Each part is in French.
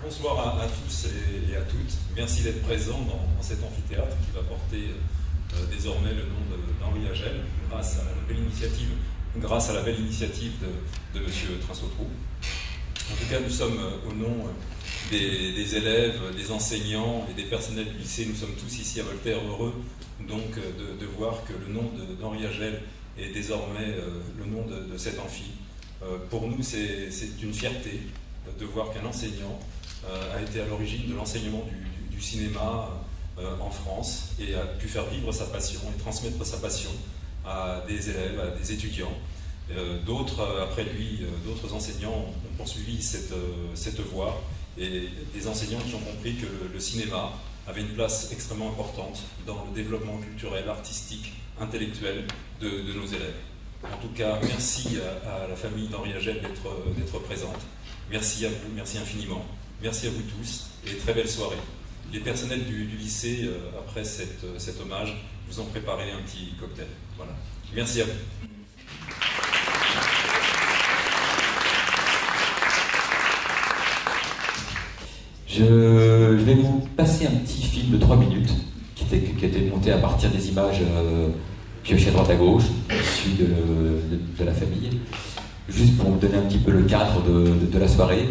Bonsoir à tous et à toutes. Merci d'être présents dans cet amphithéâtre qui va porter désormais le nom d'Henri Agel, grâce à la belle initiative de M. Trinsotro. En tout cas, nous sommes au nom des élèves, des enseignants et des personnels du lycée, nous sommes tous ici à Voltaire heureux donc de voir que le nom d'Henri Agel est désormais le nom de cet amphi. Pour nous, c'est une fierté de voir qu'un enseignant a été à l'origine de l'enseignement du cinéma en France et a pu faire vivre sa passion et transmettre sa passion à des élèves, à des étudiants. D'autres, après lui, d'autres enseignants ont poursuivi cette voie et des enseignants qui ont compris que le cinéma avait une place extrêmement importante dans le développement culturel, artistique, intellectuel de nos élèves. En tout cas, merci à la famille d'Henri Agel d'être présente. Merci à vous, merci infiniment. Merci à vous tous et très belle soirée. Les personnels du lycée, après cet hommage, vous ont préparé un petit cocktail. Voilà. Merci à vous. Je vais vous passer un petit film de 3 minutes qui était monté à partir des images piochées à droite à gauche, issues de la famille, juste pour vous donner un petit peu le cadre de la soirée.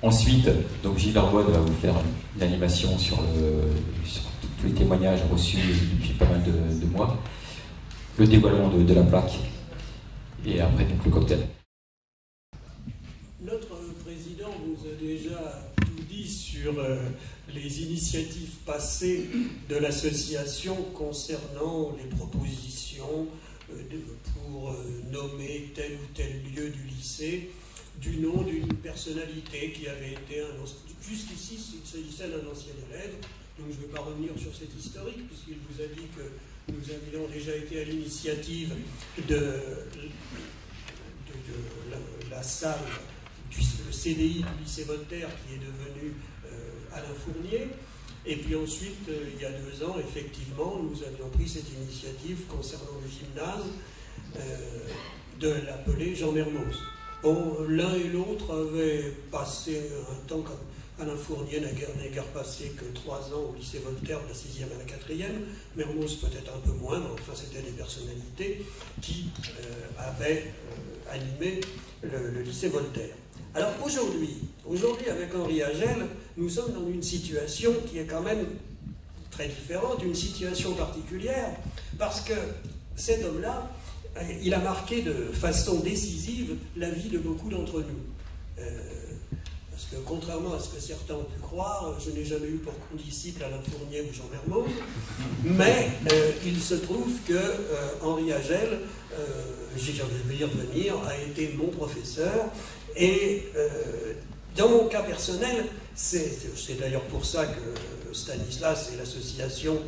Ensuite, donc Gilles Darbois va vous faire une animation sur tous les témoignages reçus depuis pas mal de mois, le dévoilement de la plaque, et après donc le cocktail. Notre président vous a déjà tout dit sur les initiatives passées de l'association concernant les propositions pour nommer tel ou tel lieu du lycée du nom d'une personnalité qui avait été jusqu'ici il s'agissait d'un ancien élève, donc je ne vais pas revenir sur cet historique puisqu'il vous a dit que nous avions déjà été à l'initiative de la salle le CDI du lycée Voltaire qui est devenu Alain Fournier. Et puis ensuite, il y a 2 ans, effectivement, nous avions pris cette initiative concernant le gymnase de l'appeler Jean Mermoz. Bon, l'un et l'autre avaient passé un temps comme Alain Fournier n'a guère passé que 3 ans au lycée Voltaire, de la 6e à la 4e. Mermoz peut-être un peu moins, mais enfin c'était des personnalités qui avaient animé le lycée Voltaire. Alors aujourd'hui, avec Henri Agel, nous sommes dans une situation qui est quand même très différente, une situation particulière, parce que cet homme-là, il a marqué de façon décisive la vie de beaucoup d'entre nous. Parce que contrairement à ce que certains ont pu croire, je n'ai jamais eu pour condisciple Alain Fournier ou Jean Mermoz, mais il se trouve que Henri Agel, je vais y revenir, a été mon professeur. Et dans mon cas personnel, c'est d'ailleurs pour ça que Stanislas et l'association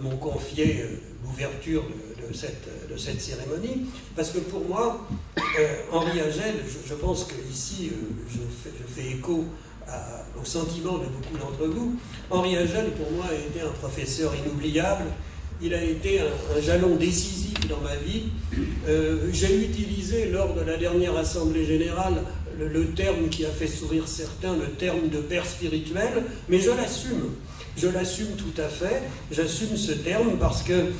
m'ont confié l'ouverture de cette cérémonie, parce que pour moi, Henri Agel, je pense qu'ici je fais écho au sentiment de beaucoup d'entre vous. Henri Agel, pour moi, a été un professeur inoubliable. Il a été un jalon décisif dans ma vie. J'ai utilisé lors de la dernière Assemblée Générale le terme qui a fait sourire certains, le terme de père spirituel, mais je l'assume. Je l'assume tout à fait. J'assume ce terme parce que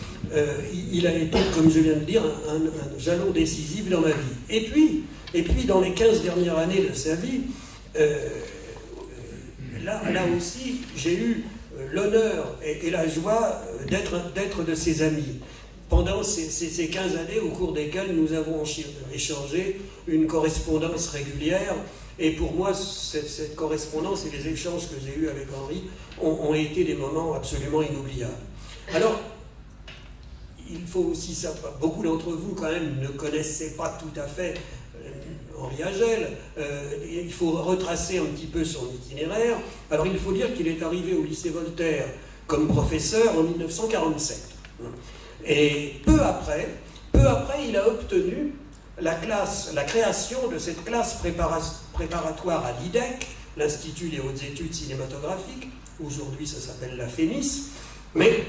il a été, comme je viens de dire, un jalon décisif dans ma vie. Et puis dans les 15 dernières années de sa vie, là aussi, j'ai eu l'honneur et la joie d'être de ses amis. Pendant ces 15 années au cours desquelles nous avons échangé une correspondance régulière, et pour moi, cette correspondance et les échanges que j'ai eus avec Henri ont été des moments absolument inoubliables. Alors, il faut aussi savoir, beaucoup d'entre vous quand même ne connaissaient pas tout à fait Henri Agel, il faut retracer un petit peu son itinéraire. Alors il faut dire qu'il est arrivé au lycée Voltaire comme professeur en 1947. Et peu après, il a obtenu la création de cette classe préparatoire à l'IDEC, l'Institut des hautes études cinématographiques. Aujourd'hui, ça s'appelle la FEMIS. Mais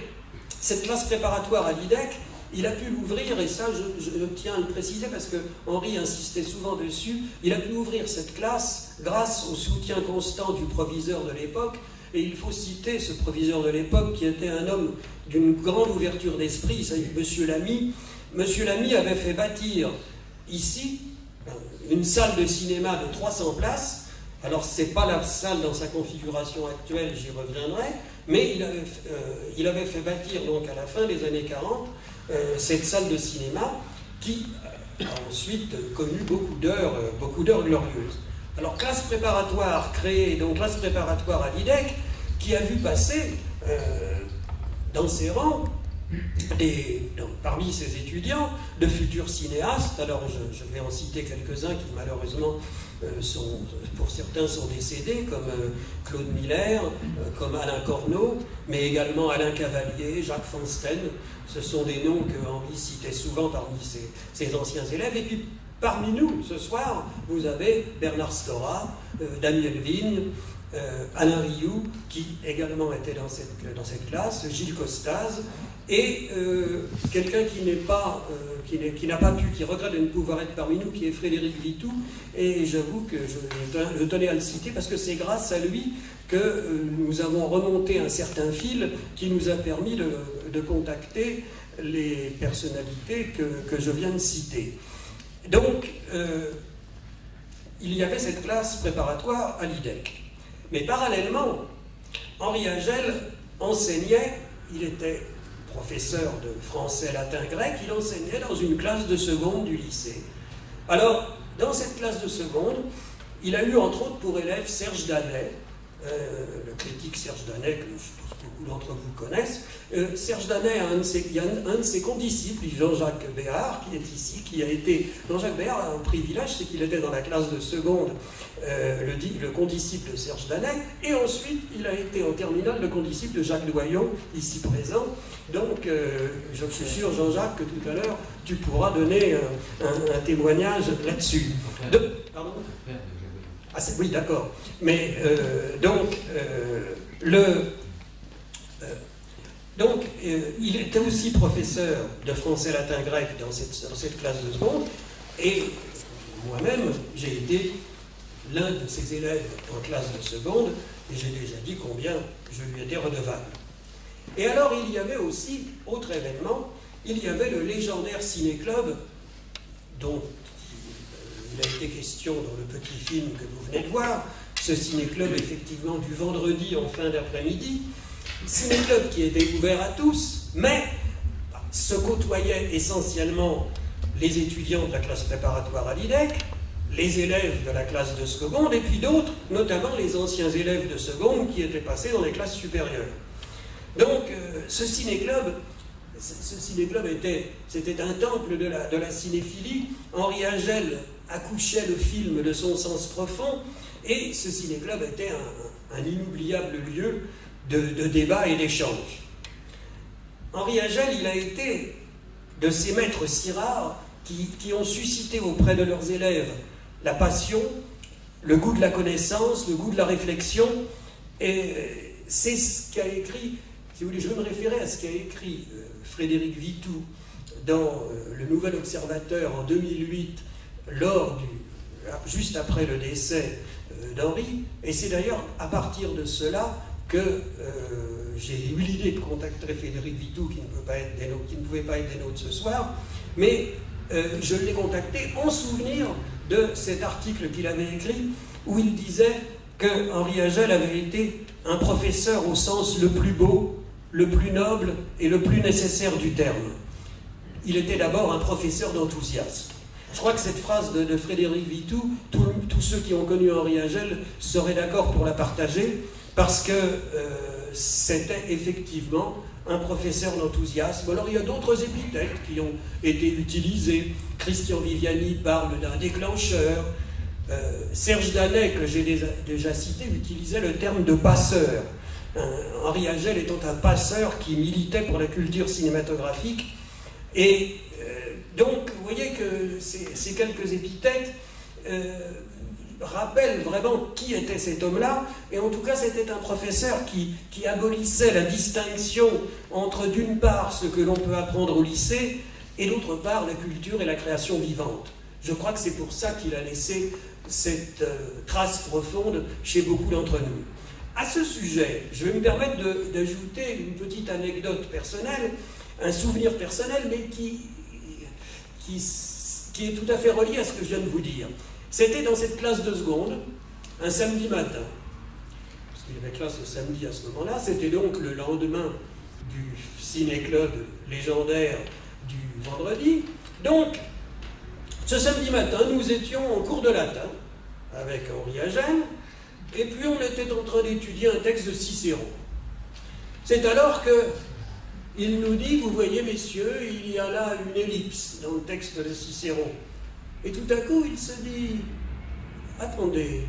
cette classe préparatoire à l'IDEC, il a pu l'ouvrir, et ça je tiens à le préciser parce que Henri insistait souvent dessus, il a pu ouvrir cette classe grâce au soutien constant du proviseur de l'époque, et il faut citer ce proviseur de l'époque qui était un homme d'une grande ouverture d'esprit, il s'agit de M. Lamy. M. Lamy avait fait bâtir ici une salle de cinéma de 300 places. Alors ce n'est pas la salle dans sa configuration actuelle, j'y reviendrai, mais il avait fait bâtir donc à la fin des années 40 cette salle de cinéma qui a ensuite connu beaucoup d'heures glorieuses. Alors classe préparatoire créée, donc classe préparatoire à l'IDEC, qui a vu passer dans ses rangs parmi ses étudiants de futurs cinéastes. Alors je vais en citer quelques-uns qui malheureusement pour certains sont décédés, comme Claude Miller, comme Alain Corneau, mais également Alain Cavalier, Jacques Fonsten. Ce sont des noms que Henri citait souvent parmi ses anciens élèves. Et puis parmi nous ce soir, vous avez Bernard Stora, Daniel Vigne, Alain Rioux, qui également était dans cette classe, Gilles Costaz, et quelqu'un qui n'a pas pu, qui regrette de ne pouvoir être parmi nous, qui est Frédéric Vitou, et j'avoue que je tenais à le citer parce que c'est grâce à lui que nous avons remonté un certain fil qui nous a permis de contacter les personnalités que je viens de citer. Donc, il y avait cette classe préparatoire à l'IDEC. Mais parallèlement, Henri Agel enseignait, il était professeur de français, latin, grec, il enseignait dans une classe de seconde du lycée. Alors, dans cette classe de seconde, il a eu entre autres pour élève Serge Danet, le critique Serge Danet, que je pense que beaucoup d'entre vous connaissent. Serge Danet a un de ses condisciples, Jean-Jacques Béard, qui est ici, qui a été... Jean-Jacques Béard a un privilège, c'est qu'il était dans la classe de seconde, le condisciple de Serge Danet, et ensuite il a été en terminale le condisciple de Jacques Doyon, ici présent. Donc, je suis sûr, Jean-Jacques, que tout à l'heure, tu pourras donner un témoignage là-dessus. Pardon ? Ah, oui, d'accord. Mais il était aussi professeur de français, latin, grec dans cette classe de seconde, et moi-même, j'ai été l'un de ses élèves en classe de seconde, et j'ai déjà dit combien je lui étais redevable. Et alors, il y avait aussi, autre événement, il y avait le légendaire ciné-club dont il a été question dans le petit film que vous venez de voir, ce ciné-club effectivement du vendredi en fin d'après-midi, ciné-club qui était ouvert à tous, mais se côtoyaient essentiellement les étudiants de la classe préparatoire à l'IDEC, les élèves de la classe de seconde, et puis d'autres, notamment les anciens élèves de seconde qui étaient passés dans les classes supérieures. Donc ce ciné-club c'était un temple de la cinéphilie. Henri Agel accouchait le film de son sens profond, et ce ciné-club était un inoubliable lieu de débat et d'échange. Henri Agel, il a été de ces maîtres si rares qui ont suscité auprès de leurs élèves la passion, le goût de la connaissance, le goût de la réflexion, et c'est ce qu'a écrit, si vous voulez, je vais me référer à ce qu'a écrit Frédéric Vitou dans le Nouvel Observateur en 2008, juste après le décès d'Henri, et c'est d'ailleurs à partir de cela que j'ai eu l'idée de contacter Frédéric Vitou, qui ne pouvait pas être des nôtres ce soir, mais je l'ai contacté en souvenir de cet article qu'il avait écrit, où il disait que Henri Agel avait été un professeur au sens le plus beau, le plus noble et le plus nécessaire du terme. Il était d'abord un professeur d'enthousiasme. Je crois que cette phrase de Frédéric Vitou, tous ceux qui ont connu Henri Agel seraient d'accord pour la partager, parce que c'était effectivement un professeur d'enthousiasme. Alors il y a d'autres épithètes qui ont été utilisées. Christian Viviani parle d'un déclencheur. Serge Danet, que j'ai déjà cité, utilisait le terme de passeur. Henri Agel étant un passeur qui militait pour la culture cinématographique. Et donc, vous voyez que ces quelques épithètes, rappelle vraiment qui était cet homme-là. Et en tout cas, c'était un professeur qui abolissait la distinction entre d'une part ce que l'on peut apprendre au lycée et d'autre part la culture et la création vivante. Je crois que c'est pour ça qu'il a laissé cette trace profonde chez beaucoup d'entre nous. À ce sujet, je vais me permettre d'ajouter une petite anecdote personnelle, un souvenir personnel, mais qui est tout à fait relié à ce que je viens de vous dire. C'était dans cette classe de seconde, un samedi matin, parce qu'il y avait classe le samedi à ce moment-là, c'était donc le lendemain du ciné-club légendaire du vendredi. Donc, ce samedi matin, nous étions en cours de latin, avec Henri Agel, et puis on était en train d'étudier un texte de Cicéron. C'est alors qu'il nous dit, vous voyez messieurs, il y a là une ellipse dans le texte de Cicéron. Et tout à coup, il se dit, attendez,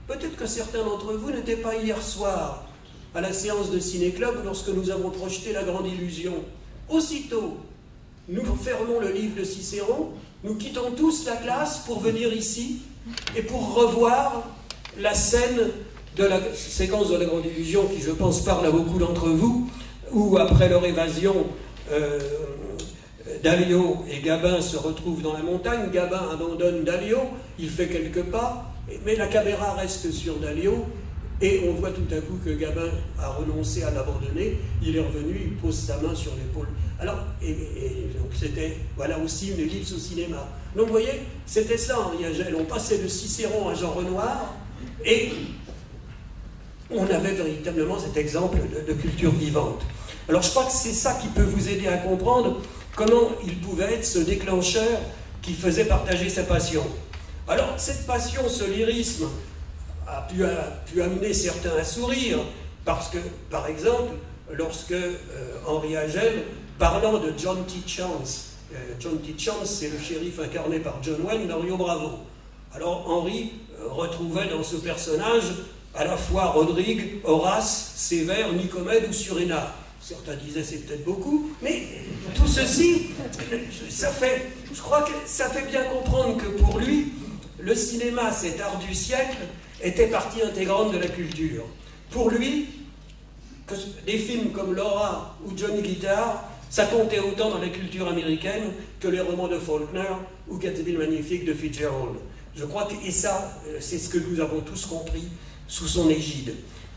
peut-être que certains d'entre vous n'étaient pas hier soir à la séance de Ciné-Club lorsque nous avons projeté La Grande Illusion. Aussitôt, nous fermons le livre de Cicéron, nous quittons tous la classe pour venir ici et pour revoir la scène de la séquence de La Grande Illusion qui, je pense, parle à beaucoup d'entre vous, où après leur évasion, Dallio et Gabin se retrouvent dans la montagne. Gabin abandonne Dallio, il fait quelques pas, mais la caméra reste sur Dallio, et on voit tout à coup que Gabin a renoncé à l'abandonner, il est revenu, il pose sa main sur l'épaule. Alors, donc c'était, voilà aussi une ellipse au cinéma. Donc vous voyez, c'était ça Henri Agel, on passait de Cicéron à Jean Renoir, et on avait véritablement cet exemple de culture vivante. Alors je crois que c'est ça qui peut vous aider à comprendre comment il pouvait être ce déclencheur qui faisait partager sa passion. Alors, cette passion, ce lyrisme, a pu amener certains à sourire, parce que, par exemple, lorsque Henri Agel, parlant de John T. Chance, John T. Chance, c'est le shérif incarné par John Wayne dans Rio Bravo. Alors, Henri retrouvait dans ce personnage à la fois Rodrigue, Horace, Sévère, Nicomède ou Suréna. Certains disaient c'est peut-être beaucoup, mais tout ceci, je crois que ça fait bien comprendre que pour lui, le cinéma, cet art du siècle, était partie intégrante de la culture. Pour lui, que des films comme Laura ou Johnny Guitar, ça comptait autant dans la culture américaine que les romans de Faulkner ou Gatsby le Magnifique de Fitzgerald. Je crois que, et ça, c'est ce que nous avons tous compris sous son égide.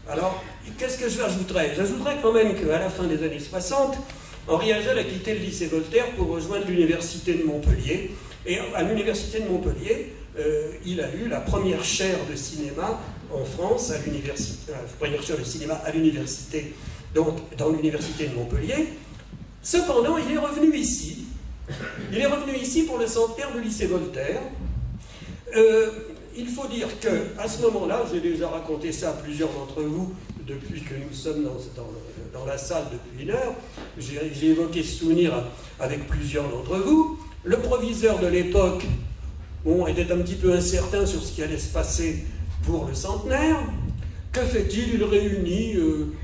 Alors, qu'est-ce que je rajouterais? J'ajouterais quand même qu'à la fin des années 60, Henri Agel a quitté le lycée Voltaire pour rejoindre l'université de Montpellier. Et à l'université de Montpellier, il a eu la première chaire de cinéma en France, à l'université, première chaire de cinéma à l'université, donc dans l'université de Montpellier. Cependant, il est revenu ici. Il est revenu ici pour le centenaire du lycée Voltaire. Il faut dire qu'à ce moment-là, j'ai déjà raconté ça à plusieurs d'entre vous depuis que nous sommes dans la salle depuis une heure, j'ai évoqué ce souvenir avec plusieurs d'entre vous. Le proviseur de l'époque était un petit peu incertain sur ce qui allait se passer pour le centenaire. Que fait-il? Il réunit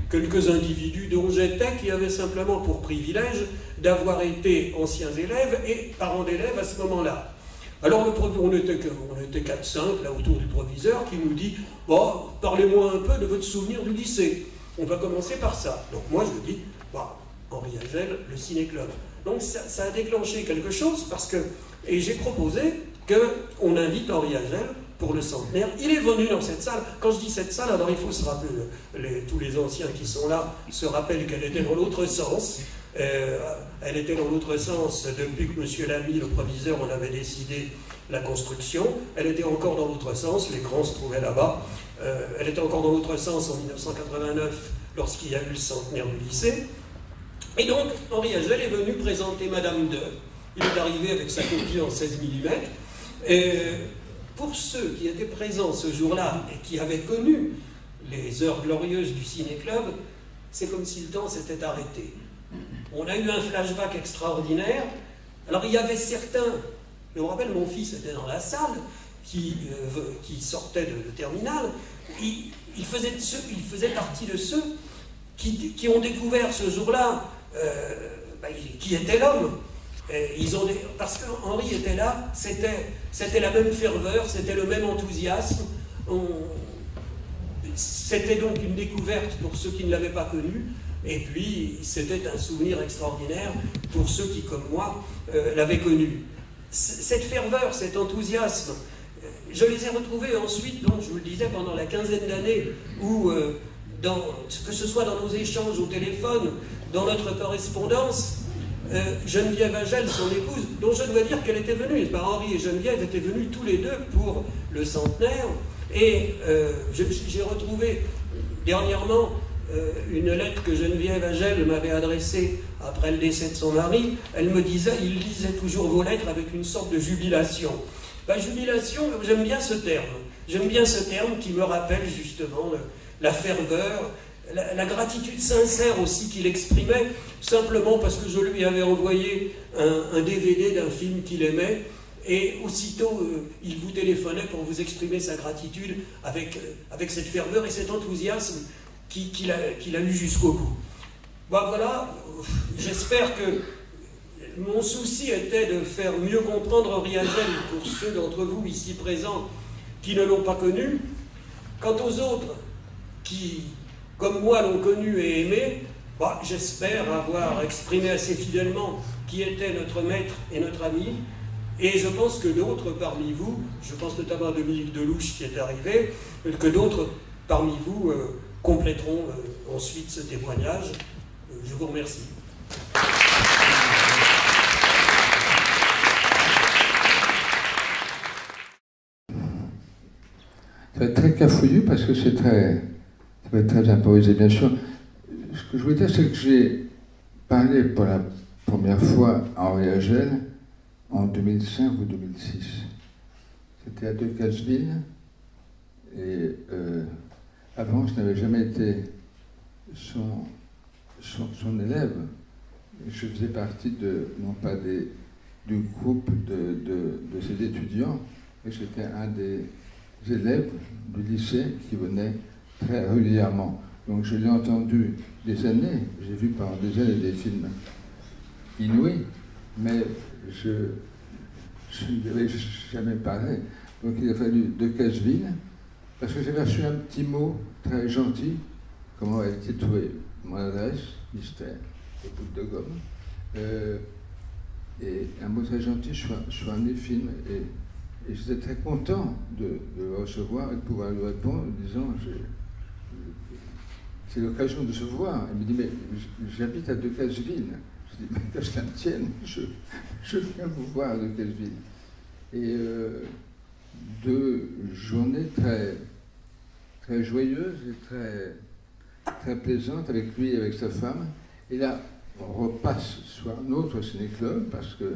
quelques individus dont j'étais qui avaient simplement pour privilège d'avoir été anciens élèves et parents d'élèves à ce moment-là. Alors on était 4-5 là autour du proviseur qui nous dit « Bon, parlez-moi un peu de votre souvenir du lycée. On va commencer par ça. » Donc moi je dis « Henri Agel, le ciné-club. » Donc ça a déclenché quelque chose parce que... Et j'ai proposé qu'on invite Henri Agel pour le centenaire. Il est venu dans cette salle. Quand je dis cette salle, alors il faut se rappeler, tous les anciens qui sont là se rappellent qu'elle était dans l'autre sens. Elle était dans l'autre sens depuis que M. Lamy, le proviseur, en avait décidé la construction. Elle était encore dans l'autre sens, l'écran se trouvait là-bas. Elle était encore dans l'autre sens en 1989, lorsqu'il y a eu le centenaire du lycée. Et donc, Henri Agel est venu présenter Madame de. Il est arrivé avec sa copie en 16 mm. Et pour ceux qui étaient présents ce jour-là et qui avaient connu les heures glorieuses du ciné-club, c'est comme si le temps s'était arrêté. On a eu un flashback extraordinaire. Alors il y avait certains, je me rappelle, mon fils était dans la salle, qui sortait de terminale, il faisait partie de ceux qui ont découvert ce jour-là qui était l'homme. Parce qu'Henri était là, C'était la même ferveur, c'était le même enthousiasme. C'était donc une découverte pour ceux qui ne l'avaient pas connu. Et puis, c'était un souvenir extraordinaire pour ceux qui, comme moi, l'avaient connu. Cette ferveur, cet enthousiasme, je les ai retrouvés ensuite, donc, je vous le disais, pendant la quinzaine d'années où, que ce soit dans nos échanges au téléphone, dans notre correspondance, Geneviève Agel, son épouse, dont je dois dire qu'elle était venue, Henri et Geneviève étaient venus tous les deux pour le centenaire, et j'ai retrouvé dernièrement une lettre que Geneviève Agel m'avait adressée après le décès de son mari. Elle me disait, il lisait toujours vos lettres avec une sorte de jubilation. Jubilation, j'aime bien ce terme. J'aime bien ce terme qui me rappelle justement la ferveur, la gratitude sincère aussi qu'il exprimait, simplement parce que je lui avais envoyé un DVD d'un film qu'il aimait, et aussitôt il vous téléphonait pour vous exprimer sa gratitude avec cette ferveur et cet enthousiasme qu'il a eu jusqu'au bout. Voilà, j'espère que mon souci était de faire mieux comprendre Henri Agel pour ceux d'entre vous ici présents qui ne l'ont pas connu. Quant aux autres qui, comme moi, l'ont connu et aimé, j'espère avoir exprimé assez fidèlement qui était notre maître et notre ami. Et je pense que d'autres parmi vous, je pense notamment à Dominique Delouche qui est arrivé, que d'autres parmi vous compléteront ensuite ce témoignage. Je vous remercie. Ça va être très cafouillu parce que ça va être très improvisé, bien sûr. Ce que je voulais dire, c'est que j'ai parlé pour la première fois à Henri Agel en 2005 ou 2006. C'était à Decazeville. Et avant, je n'avais jamais été son élève. Je faisais partie non pas du groupe de ses étudiants, mais j'étais un des élèves du lycée qui venait très régulièrement. Donc je l'ai entendu des années, j'ai vu pendant des années des films inouïs, mais je ne lui avais jamais parlé. Donc il a fallu Decazeville, parce que j'avais reçu un petit mot très gentil, comment elle était trouvée, mon adresse, mystère, et bout de gomme, et un mot très gentil sur un des films, et j'étais très content de le recevoir et de pouvoir lui répondre en disant c'est l'occasion de se voir. Il me dit mais j'habite à Decazeville. Je dis mais que ça me tienne, je viens vous voir à Decazeville. Et 2 journées très, très joyeuses et très, très plaisantes avec lui et avec sa femme. Et là, on repasse sur un autre ciné-club parce que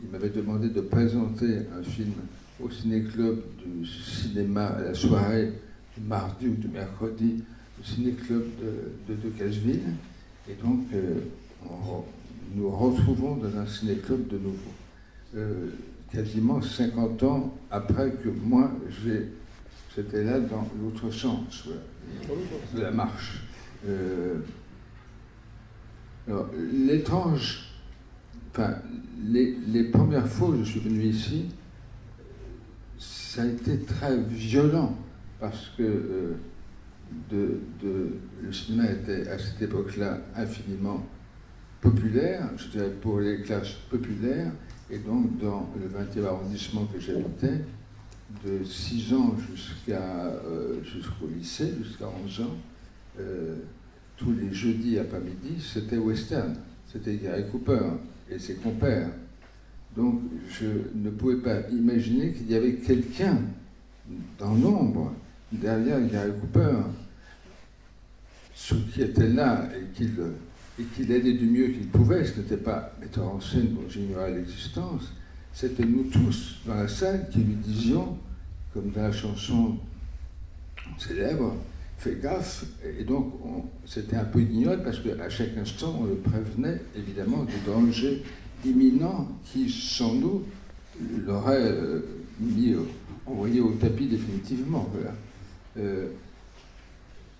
il m'avait demandé de présenter un film au ciné-club du cinéma à la soirée du mardi ou du mercredi, le ciné-club de Decazeville. Et donc, nous retrouvons dans un ciné-club de nouveau. Quasiment 50 ans après que moi, j'étais là dans l'autre sens de la marche. Alors, l'étrange... Enfin, les premières fois où je suis venu ici, ça a été très violent parce que le cinéma était à cette époque-là infiniment populaire, je dirais pour les classes populaires, et donc dans le 20e arrondissement que j'habitais, de 6 ans jusqu'au lycée, jusqu'à 11 ans, tous les jeudis après-midi, c'était western, c'était Gary Cooper et ses compères. Donc je ne pouvais pas imaginer qu'il y avait quelqu'un dans l'ombre, derrière Gary Cooper, ceux qui étaient là et qu'il aidait du mieux qu'il pouvait. Ce n'était pas metteur en scène dont j'ignorais l'existence, c'était nous tous dans la salle qui lui disions, comme dans la chanson célèbre, fais gaffe. Et donc c'était un peu ignoble parce qu'à chaque instant on le prévenait évidemment du danger imminent qui, sans nous, l'aurait envoyé au tapis définitivement. Voilà.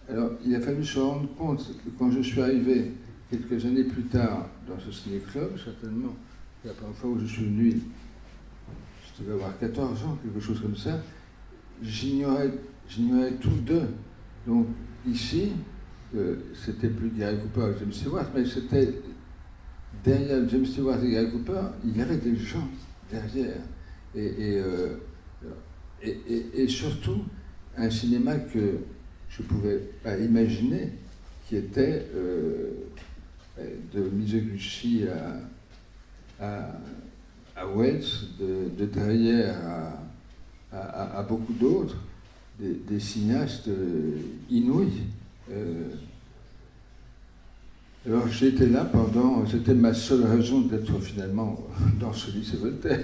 Alors, il a fallu se rendre compte que quand je suis arrivé quelques années plus tard dans ce ciné-club, certainement, la première fois où je suis venu, je devais avoir 14 ans, quelque chose comme ça, j'ignorais tout d'eux. Donc ici, c'était plus Gary Cooper et James Stewart, mais c'était derrière James Stewart et Gary Cooper, il y avait des gens derrière. Et surtout, un cinéma que je ne pouvais pas imaginer, qui était de Mizoguchi à Wells, de Dreyer à beaucoup d'autres, des cinéastes inouïs. Alors j'étais là pendant, c'était ma seule raison d'être finalement dans ce lycée Voltaire.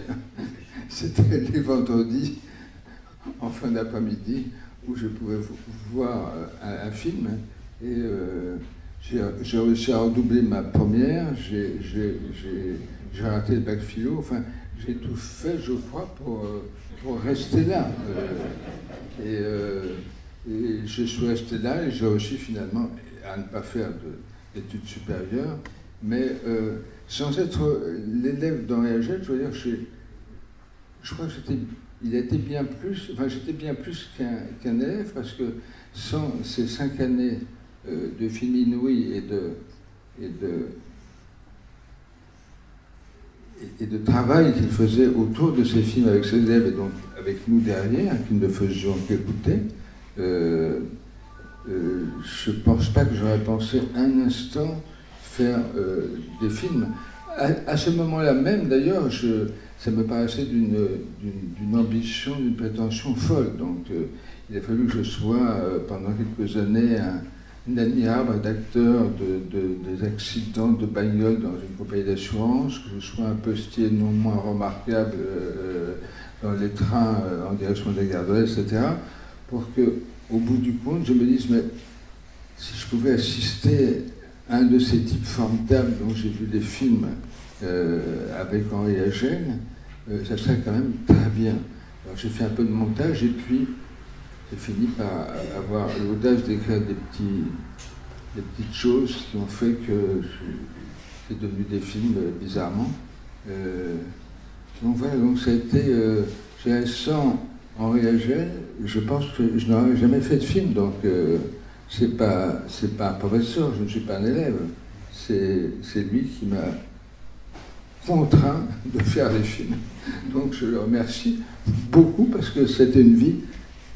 C'était les vendredis, en fin d'après-midi, où je pouvais voir un film. Et j'ai réussi à redoubler ma première, j'ai raté le bac philo, enfin j'ai tout fait, je crois, pour rester là. Et je suis resté là et j'ai réussi finalement à ne pas faire d'études supérieures, mais sans être l'élève d'Henri Agel, je veux dire, je crois que il était bien plus, enfin j'étais bien plus qu'un élève, parce que sans ces 5 années de film inouï et de travail qu'il faisait autour de ces films avec ses élèves et donc avec nous derrière, qui ne faisions qu'écouter, je ne pense pas que j'aurais pensé un instant faire des films. À ce moment-là même, d'ailleurs, ça me paraissait d'une ambition, d'une prétention folle. Donc, il a fallu que je sois, pendant quelques années, un admirable rédacteur des accidents de bagnole dans une compagnie d'assurance, que je sois un postier non moins remarquable dans les trains en direction de la gare de l'Est, etc., pour que, au bout du compte, je me dise, mais si je pouvais assister à un de ces types formidables dont j'ai vu des films avec Henri Agel, ça serait quand même très bien. Alors j'ai fait un peu de montage et puis j'ai fini par avoir l'audace d'écrire des petites choses qui ont fait que c'est devenu des films bizarrement. Donc voilà, donc ça a été, sans Henri Agel, je pense que je n'aurais jamais fait de film, donc c'est pas un professeur, je ne suis pas un élève, c'est lui qui m'a contraint de faire des films. Donc je le remercie beaucoup parce que c'était une vie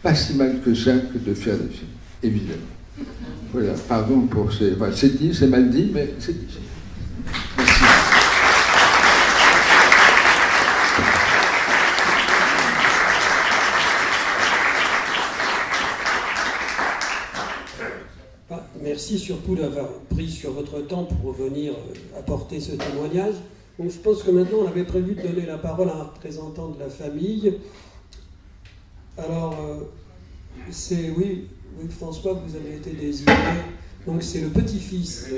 pas si mal que ça que de faire des films, évidemment. Voilà, pardon pour ces... Voilà, c'est dit, c'est mal dit, mais c'est dit. Merci. Merci surtout d'avoir pris sur votre temps pour venir apporter ce témoignage. Donc je pense que maintenant on avait prévu de donner la parole à un représentant de la famille. Alors, oui, François, vous avez été désigné. Donc c'est le petit-fils.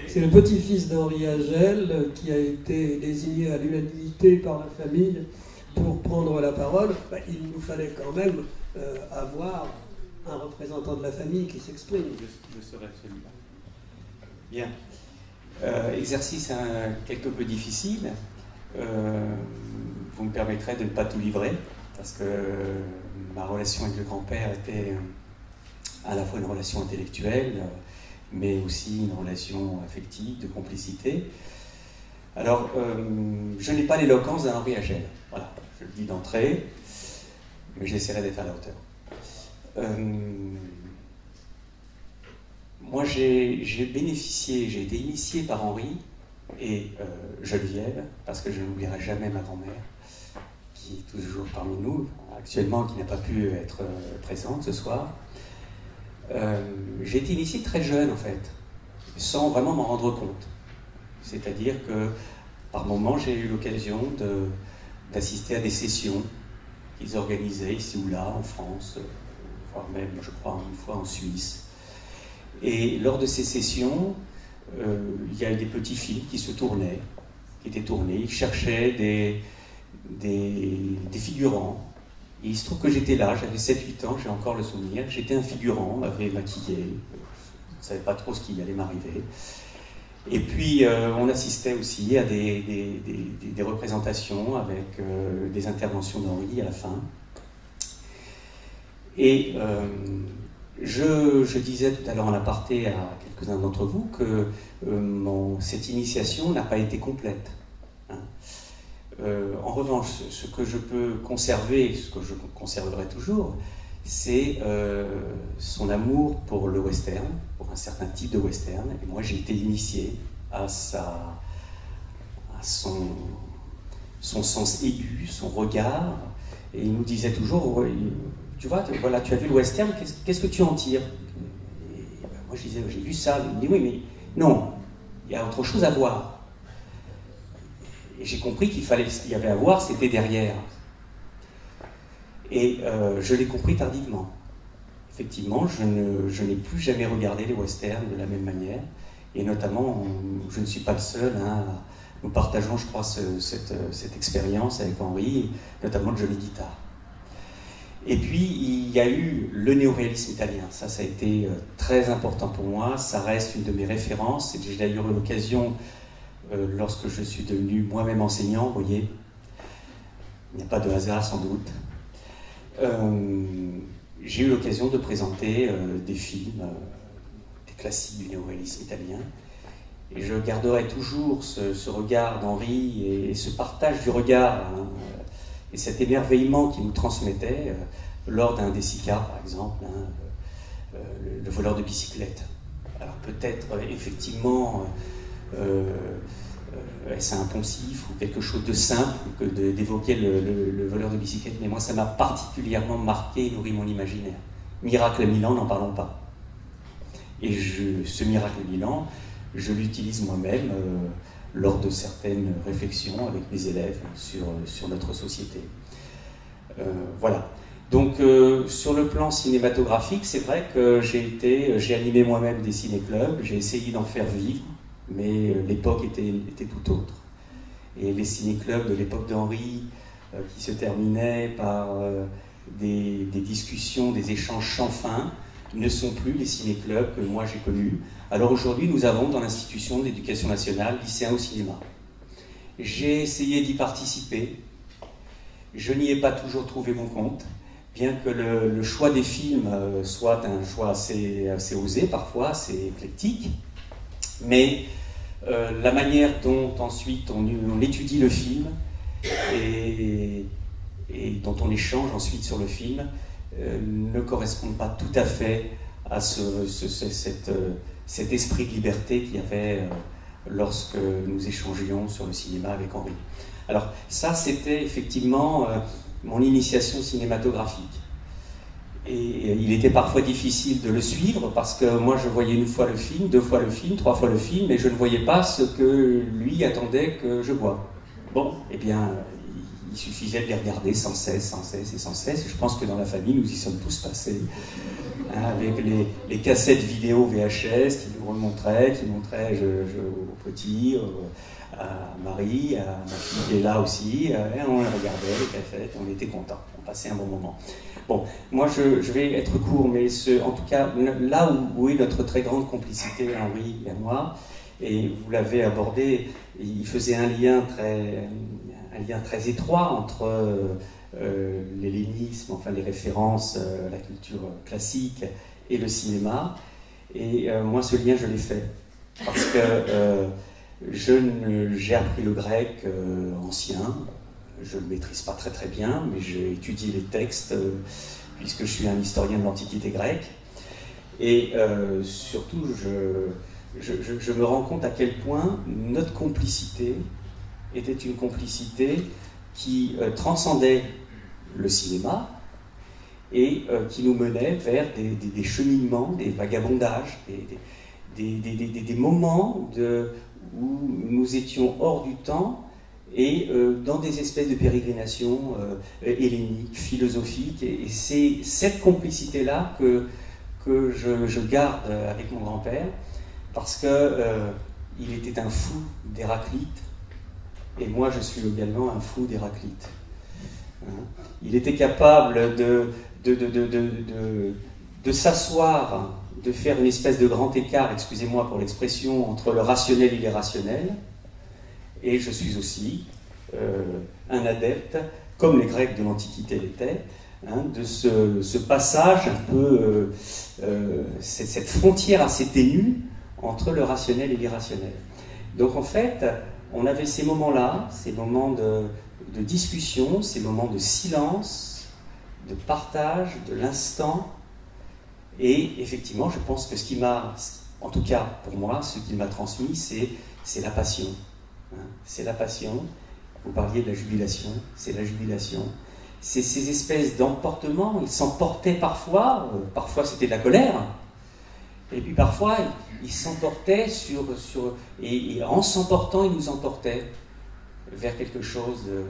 C'est le petit-fils d'Henri Agel qui a été désigné à l'unanimité par la famille pour prendre la parole. Il nous fallait quand même avoir un représentant de la famille qui s'exprime. Je serai celui-là. Bien. Exercice quelque peu difficile. Vous me permettrez de ne pas tout livrer, parce que ma relation avec le grand-père était à la fois une relation intellectuelle, mais aussi une relation affective, de complicité. Alors, je n'ai pas l'éloquence d'un Henri Agel. Voilà, je le dis d'entrée, mais j'essaierai d'être à la hauteur. Moi, j'ai été initié par Henri et Geneviève, parce que je n'oublierai jamais ma grand-mère, qui est toujours parmi nous, actuellement, qui n'a pas pu être présente ce soir. J'ai été initié très jeune, en fait, sans vraiment m'en rendre compte. C'est-à-dire que, par moments, j'ai eu l'occasion d'assister à des sessions qu'ils organisaient ici ou là, en France, voire même, je crois, une fois en Suisse. Et lors de ces sessions, il y a eu des petits films qui étaient tournés. Ils cherchaient des figurants. Et il se trouve que j'étais là, j'avais 7-8 ans, j'ai encore le souvenir. J'étais un figurant, on m'avait maquillé, je ne savais pas trop ce qui allait m'arriver. Et puis, on assistait aussi à des représentations avec des interventions d'Henri à la fin. Et je disais tout à l'heure en aparté à quelques-uns d'entre vous que cette initiation n'a pas été complète. Hein. En revanche, ce que je peux conserver, ce que je conserverai toujours, c'est son amour pour le western, pour un certain type de western. Et moi, j'ai été initié à son sens aigu, son regard. Et il nous disait toujours, tu vois, voilà, tu as vu le western, qu'est-ce que tu en tires? Et ben, moi, je disais, j'ai vu ça. Il me dit, oui, mais non, il y a autre chose à voir. Et j'ai compris qu'il y avait à voir, c'était derrière. Et je l'ai compris tardivement. Effectivement, je n'ai plus jamais regardé les westerns de la même manière. Et notamment, je ne suis pas le seul. Hein, nous partageons, je crois, cette expérience avec Henri, notamment de Johnny Guitar. Et puis, il y a eu le néoréalisme italien. Ça a été très important pour moi. Ça reste une de mes références. J'ai d'ailleurs eu l'occasion, lorsque je suis devenu moi-même enseignant, vous voyez, il n'y a pas de hasard sans doute, j'ai eu l'occasion de présenter des films, des classiques du néoréalisme italien. Et je garderai toujours ce regard d'Henri et ce partage du regard, hein, et cet émerveillement qu'il nous transmettait lors d'un des Sicars, par exemple, hein, le voleur de bicyclette. Alors peut-être effectivement est-ce un poncif ou quelque chose de simple que d'évoquer le voleur de bicyclette, mais moi ça m'a particulièrement marqué et nourri mon imaginaire. Miracle à Milan, n'en parlons pas. Et ce miracle à Milan, je l'utilise moi-même lors de certaines réflexions avec mes élèves sur notre société. Voilà. Donc sur le plan cinématographique, c'est vrai que j'ai animé moi-même des ciné-clubs, j'ai essayé d'en faire vivre, mais l'époque était tout autre. Et les ciné-clubs de l'époque d'Henri, qui se terminaient par des discussions, des échanges sans fin, ne sont plus les ciné-clubs que moi j'ai connus. Alors aujourd'hui, nous avons dans l'institution de l'éducation nationale, lycéens au cinéma. J'ai essayé d'y participer. Je n'y ai pas toujours trouvé mon compte, bien que le choix des films soit un choix assez osé parfois, assez éclectique. Mais la manière dont ensuite on étudie le film et dont on échange ensuite sur le film ne correspondent pas tout à fait à cet esprit de liberté qu'il y avait lorsque nous échangions sur le cinéma avec Henri. Alors ça, c'était effectivement mon initiation cinématographique. Et il était parfois difficile de le suivre parce que moi je voyais une fois le film, deux fois le film, trois fois le film, et je ne voyais pas ce que lui attendait que je voie. Bon, eh bien, il suffisait de les regarder sans cesse, sans cesse et sans cesse. Et je pense que dans la famille, nous y sommes tous passés, hein, avec les cassettes vidéo VHS qui nous remontraient, qui montraient au petit, à Marie, à ma fille qui est là aussi, et on les regardait, les cassettes, on était contents, on passait un bon moment. Bon, moi je vais être court, mais en tout cas, là où est notre très grande complicité, Henri et moi, et vous l'avez abordé, il faisait un lien très étroit entre l'hellénisme, enfin les références à la culture classique et le cinéma, et moi ce lien je l'ai fait, parce que j'ai appris le grec ancien. Je ne le maîtrise pas très très bien, mais j'ai étudié les textes puisque je suis un historien de l'Antiquité grecque. Et surtout, je me rends compte à quel point notre complicité était une complicité qui transcendait le cinéma et qui nous menait vers des cheminements, des vagabondages, des moments où nous étions hors du temps et dans des espèces de pérégrinations helléniques, philosophiques. Et c'est cette complicité-là que je garde avec mon grand-père, parce qu'il était un fou d'Héraclite, et moi je suis également un fou d'Héraclite. Il était capable de s'asseoir de faire une espèce de grand écart, excusez-moi pour l'expression, entre le rationnel et l'irrationnel. Et je suis aussi un adepte, comme les Grecs de l'Antiquité l'étaient, hein, de ce passage un peu, cette frontière assez ténue entre le rationnel et l'irrationnel. Donc en fait, on avait ces moments-là, ces moments de discussion, ces moments de silence, de partage, de l'instant. Et effectivement, je pense que ce qui m'a, en tout cas pour moi, ce qui m'a transmis, c'est la passion. Hein, c'est la passion. Vous parliez de la jubilation, c'est la jubilation. C'est ces espèces d'emportements, ils s'emportaient parfois c'était de la colère, et puis parfois ils s'emportaient et en s'emportant, ils nous emportaient vers quelque chose de,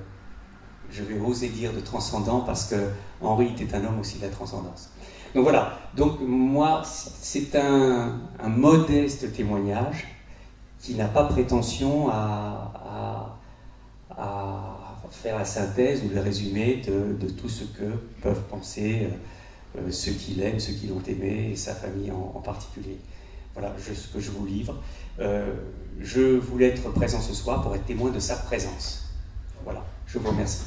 je vais oser dire, de transcendant, parce que Henri était un homme aussi de la transcendance. Donc voilà, donc moi, c'est un modeste témoignage qui n'a pas prétention à faire la synthèse ou le résumé de tout ce que peuvent penser ceux qui l'aiment, ceux qui l'ont aimé, et sa famille en particulier. Voilà ce que je vous livre. Je voulais être présent ce soir pour être témoin de sa présence. Voilà, je vous remercie.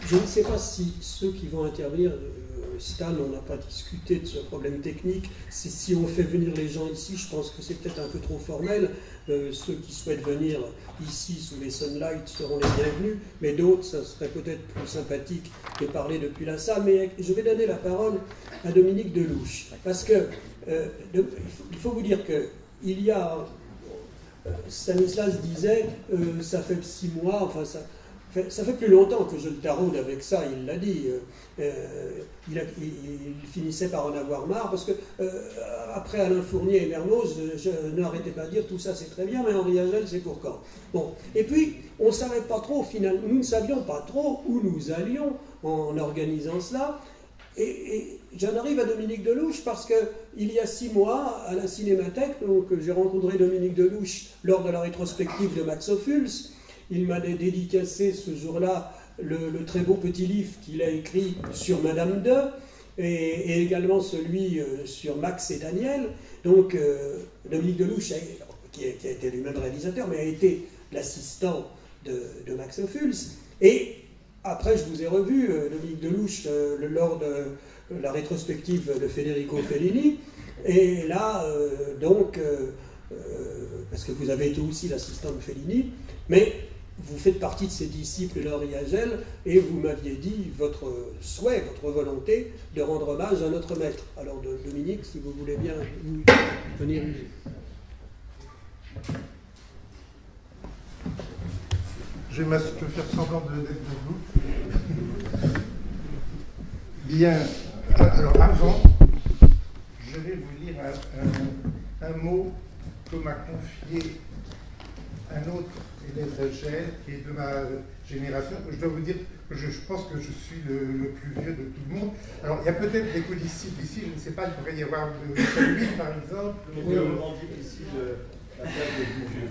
Je ne sais pas si ceux qui vont intervenir, Stan, on n'a pas discuté de ce problème technique. Si on fait venir les gens ici, je pense que c'est peut-être un peu trop formel. Ceux qui souhaitent venir ici sous les sunlights seront les bienvenus, mais d'autres, ça serait peut-être plus sympathique de parler depuis la salle. Mais je vais donner la parole à Dominique Delouche, parce que il faut vous dire que il y a, Stanislas disait, ça fait 6 mois, enfin ça fait plus longtemps que je le taraude avec ça, il l'a dit. Il finissait par en avoir marre, parce que après Alain Fournier et Mermoz, je n'arrêtais pas de dire tout ça c'est très bien, mais Henri Agel c'est pour quand. Bon. Et puis, on ne savait pas trop, finalement, nous ne savions pas trop où nous allions en organisant cela. Et j'en arrive à Dominique Delouche parce qu'il y a 6 mois, à la Cinémathèque, donc j'ai rencontré Dominique Delouche lors de la rétrospective de Max Ophuls. Il m'a dédicacé ce jour-là le très beau petit livre qu'il a écrit sur Madame de, et également celui sur Max et Daniel. Donc Dominique Delouche, qui a été lui-même réalisateur, mais a été l'assistant de Max Ophuls. Et après, je vous ai revu, Dominique Delouche, lors de la rétrospective de Federico Fellini. Et là, parce que vous avez été aussi l'assistant de Fellini, mais vous faites partie de ces disciples d'Henri Agel, et vous m'aviez dit votre souhait, votre volonté de rendre hommage à notre maître. Alors Dominique, si vous voulez bien venir. Je vais faire semblant d'être debout. Bien, alors avant, je vais vous lire un mot que m'a confié un autre élève d'Agel, qui est de ma génération. Je dois vous dire que je pense que je suis le plus vieux de tout le monde. Alors, il y a peut-être des codisciples ici, je ne sais pas, il pourrait y avoir Louis, par exemple. On revendique ici la place des plus vieux.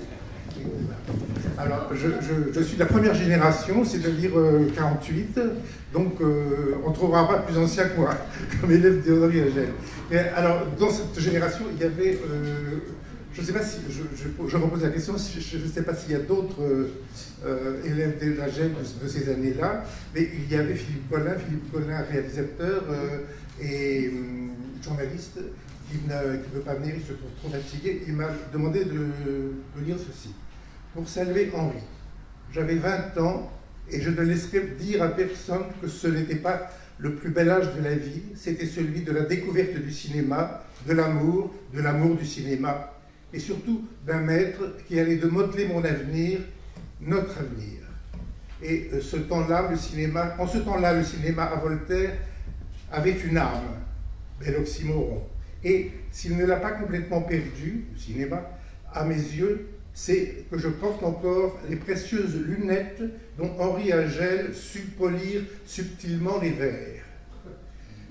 Alors, je suis de la première génération, c'est-à-dire 48, donc on ne trouvera pas plus ancien que moi, comme élève d'Henri Agel. Alors, dans cette génération, il y avait... je ne sais pas si, je repose la question, je ne sais pas s'il y a d'autres élèves d'Agel de ces années-là, mais il y avait Philippe Collin, réalisateur et journaliste, qui ne peut pas venir, il se trouve trop fatigué. Il m'a demandé de lire ceci. Pour saluer Henri, j'avais 20 ans et je ne laisserais dire à personne que ce n'était pas le plus bel âge de la vie, c'était celui de la découverte du cinéma, de l'amour du cinéma, et surtout d'un maître qui allait de modeler mon avenir, notre avenir. Et en ce temps-là, le cinéma à Voltaire avait une âme, bel oxymoron. Et s'il ne l'a pas complètement perdu, le cinéma, à mes yeux, c'est que je porte encore les précieuses lunettes dont Henri Agel sut polir subtilement les verres.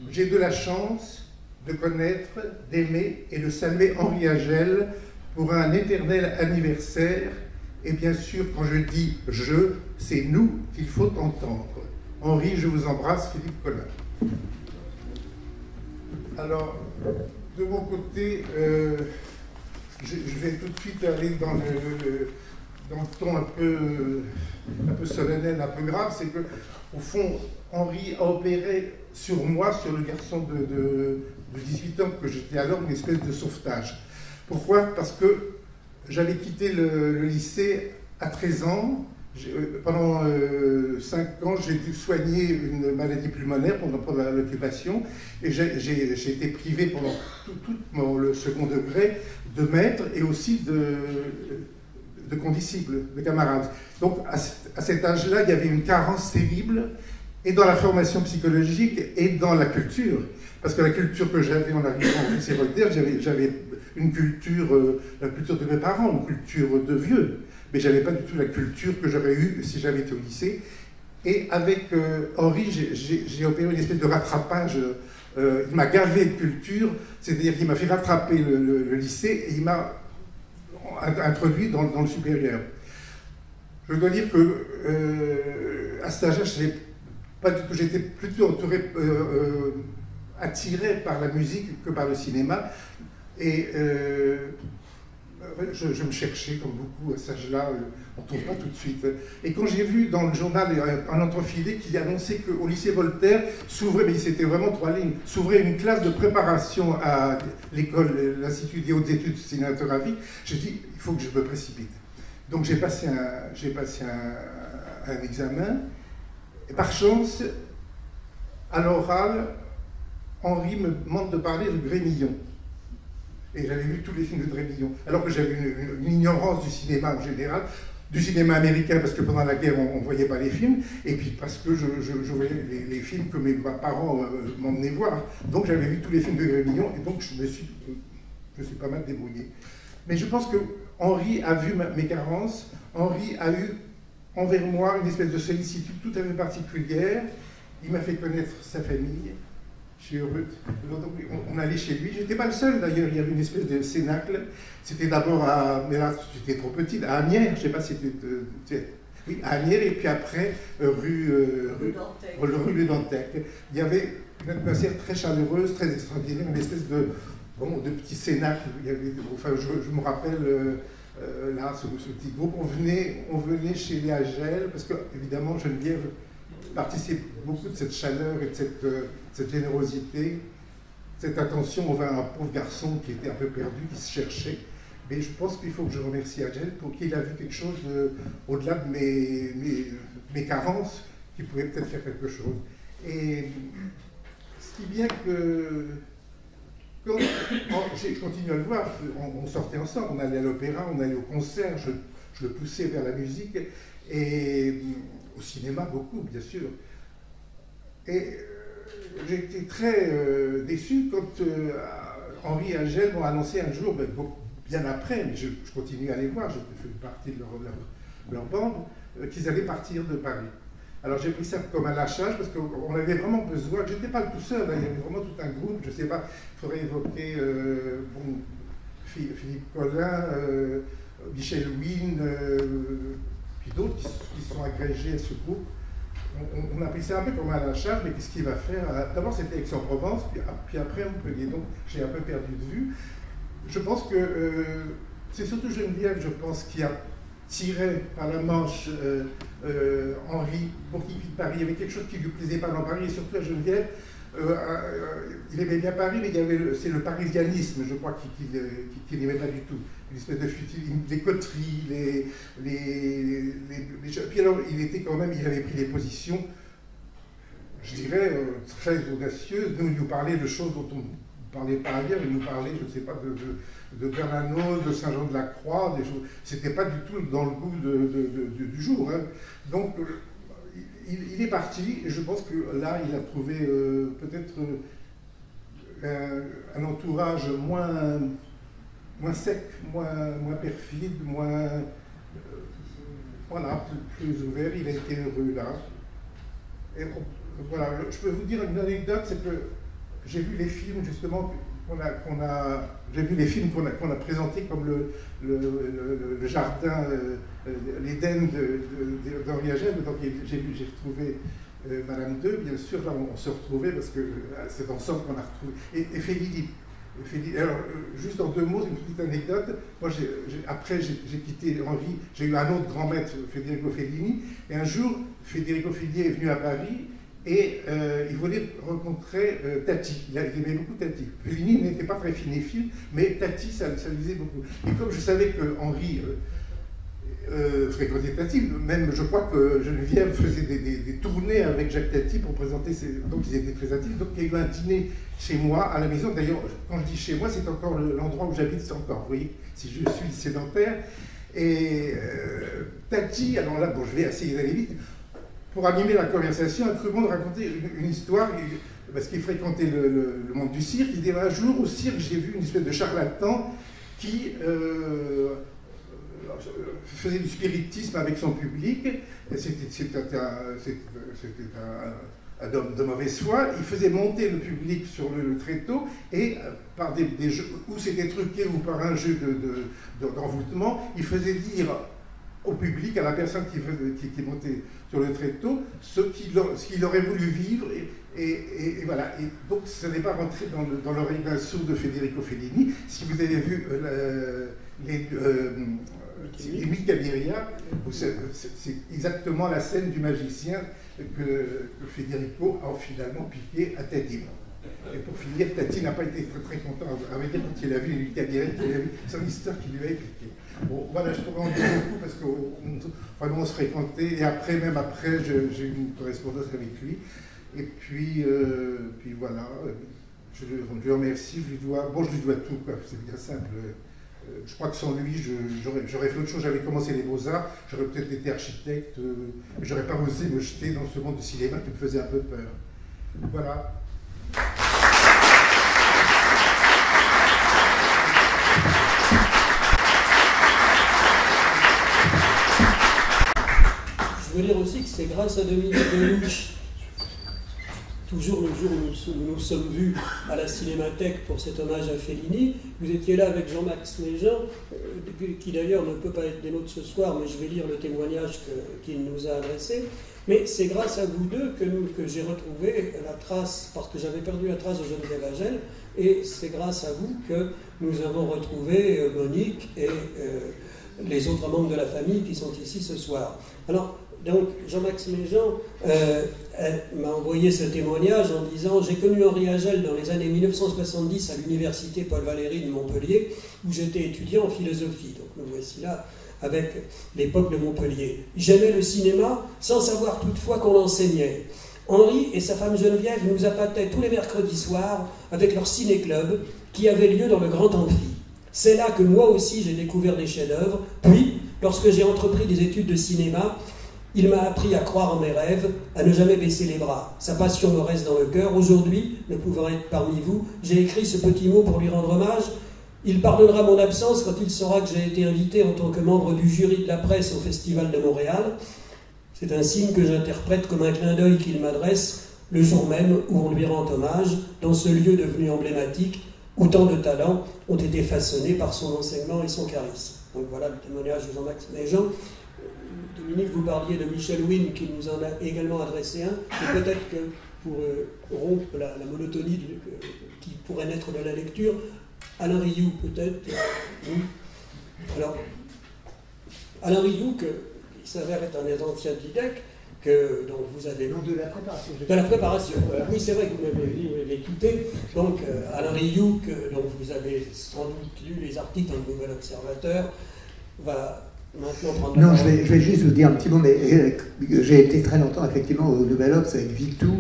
J'ai de la chance de connaître, d'aimer et de saluer Henri Agel pour un éternel anniversaire Et bien sûr, quand je dis « je », c'est « nous » qu'il faut entendre. Henri, je vous embrasse, Philippe Collin. Alors, de mon côté, je vais tout de suite aller dans le ton un peu solennel, un peu grave. C'est que, au fond, Henri a opéré sur moi, sur le garçon de 18 ans que j'étais alors, une espèce de sauvetage. Pourquoi? Parce que j'avais quitté le lycée à 13 ans. Pendant 5 ans, j'ai dû soigner une maladie pulmonaire pendant l'occupation, et j'ai été privé pendant tout le second degré de maîtres et aussi de condisciples, de camarades. Donc à cet âge-là, il y avait une carence terrible, et dans la formation psychologique et dans la culture. Parce que la culture que j'avais en arrivant au lycée Voltaire, j'avais une culture, la culture de mes parents, une culture de vieux. Mais je n'avais pas du tout la culture que j'aurais eue si j'avais été au lycée. Et avec Henri, j'ai opéré une espèce de rattrapage. Il m'a gavé de culture, c'est-à-dire qu'il m'a fait rattraper le lycée et il m'a introduit dans le supérieur. Je dois dire que à cet âge-là, j'étais plutôt entouré, attiré par la musique que par le cinéma. Et je me cherchais, comme beaucoup à cet âge-là, on ne trouve pas tout de suite. Et quand j'ai vu dans le journal un entrefilé qui annonçait qu'au lycée Voltaire s'ouvrait, mais c'était vraiment 3 lignes, s'ouvrait une classe de préparation à l'école, l'Institut des hautes études cinématographiques, j'ai dit, il faut que je me précipite. Donc j'ai passé un examen, et par chance, à l'oral, Henri me demande de parler de Grémillon. Et j'avais vu tous les films de Grémillon, alors que j'avais une ignorance du cinéma en général, du cinéma américain, parce que pendant la guerre, on ne voyait pas les films, et puis parce que je voyais les films que mes parents m'emmenaient voir. Donc j'avais vu tous les films de Grémillon, et donc je me suis pas mal débrouillé. Mais je pense que Henri a vu mes carences, Henri a eu envers moi une espèce de sollicitude tout à fait particulière. Il m'a fait connaître sa famille. Je suis heureux. On allait chez lui. Je n'étais pas le seul d'ailleurs. Il y avait une espèce de cénacle. C'était d'abord mais là j'étais trop petite, à Asnières. Je ne sais pas si c'était. Oui, à Asnières, et puis après rue Le Dantec. Il y avait une atmosphère très chaleureuse, très extraordinaire, une espèce de petit cénacle. Il y avait, enfin, je me rappelle. Là, ce petit groupe, on venait chez les Agel, parce que, évidemment, Geneviève participe beaucoup de cette chaleur et de cette générosité, cette attention envers un pauvre garçon qui était un peu perdu, qui se cherchait. Mais je pense qu'il faut que je remercie Agel pour qu'il a vu quelque chose au-delà de mes carences, qui pouvait peut-être faire quelque chose. Et ce qui vient que... Quand je continue à le voir, on sortait ensemble, on allait à l'opéra, on allait au concert, je le poussais vers la musique, et au cinéma beaucoup, bien sûr. Et j'ai été très déçu quand Henri et Agel m'ont annoncé un jour, bien après, mais je continue à les voir, je fais partie de leur bande, qu'ils allaient partir de Paris. Alors j'ai pris ça comme un lâchage parce qu'on avait vraiment besoin, je n'étais pas tout seul, il y avait vraiment tout un groupe, je ne sais pas, il faudrait évoquer Philippe Collin, Michel Wynne, puis d'autres qui sont agrégés à ce groupe. On a pris ça un peu comme un lâchage, mais qu'est-ce qu'il va faire? D'abord c'était Aix-en-Provence, puis après Montpellier, donc j'ai un peu perdu de vue. Je pense que c'est surtout Geneviève, je pense, qui a tiré par la manche Henri pour qu'il quitte Paris. Il y avait quelque chose qui ne lui plaisait pas dans Paris, et surtout à Geneviève. Il aimait bien Paris, mais c'est le parisianisme, je crois, qu'il n'aimait pas du tout. Une espèce de futilité, les coteries, puis alors, il avait pris des positions, je dirais, très audacieuses. Il nous parlait de choses dont on ne parlait pas ailleurs. Il nous parlait, je ne sais pas, de Bernanos, de Saint-Jean-de-la-Croix, des choses. C'était pas du tout dans le goût du jour. Hein. Donc, il est parti, et je pense que là, il a trouvé peut-être un entourage moins sec, moins perfide, plus ouvert. Il a été heureux là. Et voilà, je peux vous dire une anecdote, c'est que j'ai vu les films justement j'ai vu les films qu'on a présentés comme le jardin, l'Éden d'Henri Agel. Donc j'ai retrouvé Madame II, bien sûr, là on se retrouvait parce que c'est ensemble qu'on a retrouvé. Et Fellini. Alors, juste en 2 mots, une petite anecdote. Moi, après, j'ai quitté Henri, j'ai eu un autre grand maître, Federico Fellini, et un jour, Federico Fellini est venu à Paris et il voulait rencontrer Tati. Il aimait beaucoup Tati. Fellini n'était pas très cinéphile, mais Tati, ça lui disait beaucoup. Et comme je savais que Henri fréquentait Tati, même je crois que Geneviève faisait des tournées avec Jacques Tati pour présenter donc ils étaient très intimes. Donc il y a eu un dîner chez moi, à la maison. D'ailleurs, quand je dis chez moi, c'est encore l'endroit où j'habite, c'est encore, vous voyez, si je suis sédentaire. Et Tati, alors là, bon, je vais essayer d'aller vite, pour animer la conversation, a cru bon de raconter une histoire, parce qu'il fréquentait le monde du cirque. Il dit, un jour au cirque, j'ai vu une espèce de charlatan qui faisait du spiritisme avec son public. C'était un homme de mauvaise foi. Il faisait monter le public sur le tréteau et par des jeux, où c'était truqué ou par un jeu d'envoûtement, il faisait dire au public, à la personne qui montait sur le tréteau, ce qu'il aurait voulu vivre. Et voilà. Et donc, ce n'est pas rentré dans l'oreille d'un sourd de Federico Fellini. Si vous avez vu les Micabiria, c'est exactement la scène du magicien que Federico a finalement piqué à Tati. Et pour finir, Tati n'a pas été très content avec elle quand il a vu les Micabiria, qu'il a vu son histoire qui lui avait piqué. Bon, voilà, je pourrais en dire beaucoup parce qu'on se fréquentait, et même après, j'ai eu une correspondance avec lui. Et puis voilà, je le remercie, je lui dois tout, quoi. C'est bien simple. Je crois que sans lui, j'aurais fait autre chose. J'avais commencé les beaux-arts, j'aurais peut-être été architecte, mais j'aurais pas osé me jeter dans ce monde du cinéma qui me faisait un peu peur. Voilà. Je veux dire aussi que c'est grâce à Dominique Delouche, toujours le jour où nous nous sommes vus à la Cinémathèque pour cet hommage à Fellini. Vous étiez là avec Jean-Max Méjean, qui d'ailleurs ne peut pas être des nôtres ce soir, mais je vais lire le témoignage qu'il nous a adressé. Mais c'est grâce à vous deux que j'ai retrouvé la trace, parce que j'avais perdu la trace de Geneviève Agel, et c'est grâce à vous que nous avons retrouvé Monique et les autres membres de la famille qui sont ici ce soir. Alors, donc, Jean-Max Méjean m'a envoyé ce témoignage en disant « J'ai connu Henri Agel dans les années 1970 à l'université Paul Valéry de Montpellier, où j'étais étudiant en philosophie. » Donc, nous voici là avec l'époque de Montpellier. « J'aimais le cinéma, sans savoir toutefois qu'on l'enseignait. Henri et sa femme Geneviève nous appâtaient tous les mercredis soirs avec leur ciné-club qui avait lieu dans le Grand Amphi. C'est là que moi aussi j'ai découvert des chefs-d'œuvre. Puis, lorsque j'ai entrepris des études de cinéma, il m'a appris à croire en mes rêves, à ne jamais baisser les bras. Sa passion me reste dans le cœur. Aujourd'hui, ne pouvant être parmi vous, j'ai écrit ce petit mot pour lui rendre hommage. Il pardonnera mon absence quand il saura que j'ai été invité en tant que membre du jury de la presse au Festival de Montréal. C'est un signe que j'interprète comme un clin d'œil qu'il m'adresse le jour même où on lui rend hommage, dans ce lieu devenu emblématique, où tant de talents ont été façonnés par son enseignement et son charisme. Donc voilà le témoignage de Jean-Max Méjean. Dominique, vous parliez de Michel Wynne, qui nous en a également adressé un, et peut-être que pour rompre la monotonie qui pourrait naître de la lecture, Alain Rioux, peut-être. Oui. Alors, Alain Rioux, qui s'avère être un ancien d'IDEC, dont vous avez... Non, de la préparation. De la préparation. Oui, c'est vrai que vous m'avez quitté. Donc, Alain Rioux, dont vous avez sans doute lu les articles dans le Nouvel Observateur, va... Non, je vais juste vous dire un petit mot, mais j'ai été très longtemps effectivement au Nouvel Obs avec Vitou,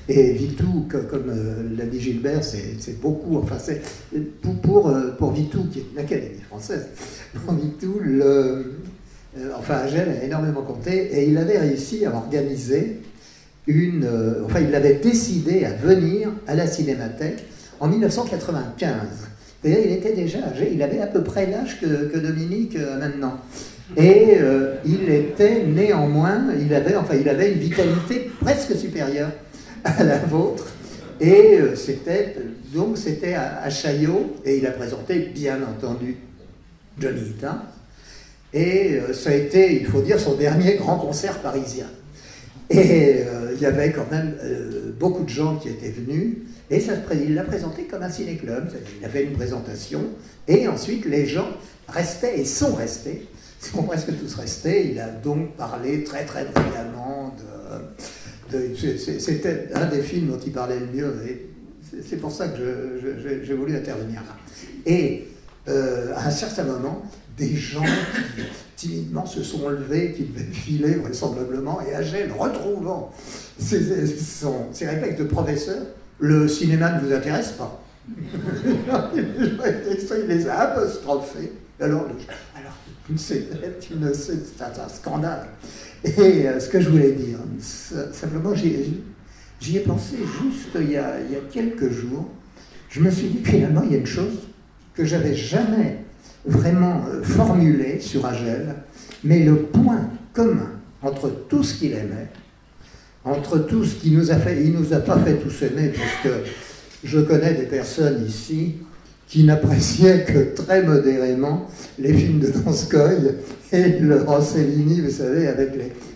et Vitou, comme l'a dit Gilbert, c'est beaucoup, enfin c'est pour Vitou, qui est une académie française, pour Vitou, Agel a énormément compté, et il avait réussi à organiser il avait décidé à venir à la Cinémathèque en 1995. C'est-à-dire, il était déjà âgé, il avait à peu près l'âge que Dominique maintenant. Et il était néanmoins, il avait une vitalité presque supérieure à la vôtre. C'était à Chaillot, et il a présenté, bien entendu, Johnny Ita. Et ça a été, il faut dire, son dernier grand concert parisien. Et il y avait quand même beaucoup de gens qui étaient venus, et il l'a présenté comme un ciné-club. Il a fait une présentation, et ensuite les gens restaient et sont restés. Ils sont presque tous restés. Il a donc parlé très très brillamment c'était un des films dont il parlait le mieux, et c'est pour ça que j'ai voulu intervenir là. Et à un certain moment, des gens qui timidement se sont levés, qui devaient filer vraisemblablement, et Agel, retrouvant ses réflexes de professeur, le cinéma ne vous intéresse pas. Il les a apostrophés. Alors c'est un scandale. Et ce que je voulais dire, simplement, j'y ai pensé juste il y a quelques jours. Je me suis dit, finalement, il y a une chose que j'avais jamais vraiment formulée sur Agel, mais le point commun entre tout ce qu'il aimait, entre tout ce qu'il nous a fait, il nous a pas fait tous aimer, parce que je connais des personnes ici qui n'appréciaient que très modérément les films de Donskoy et le Rossellini, vous savez, avec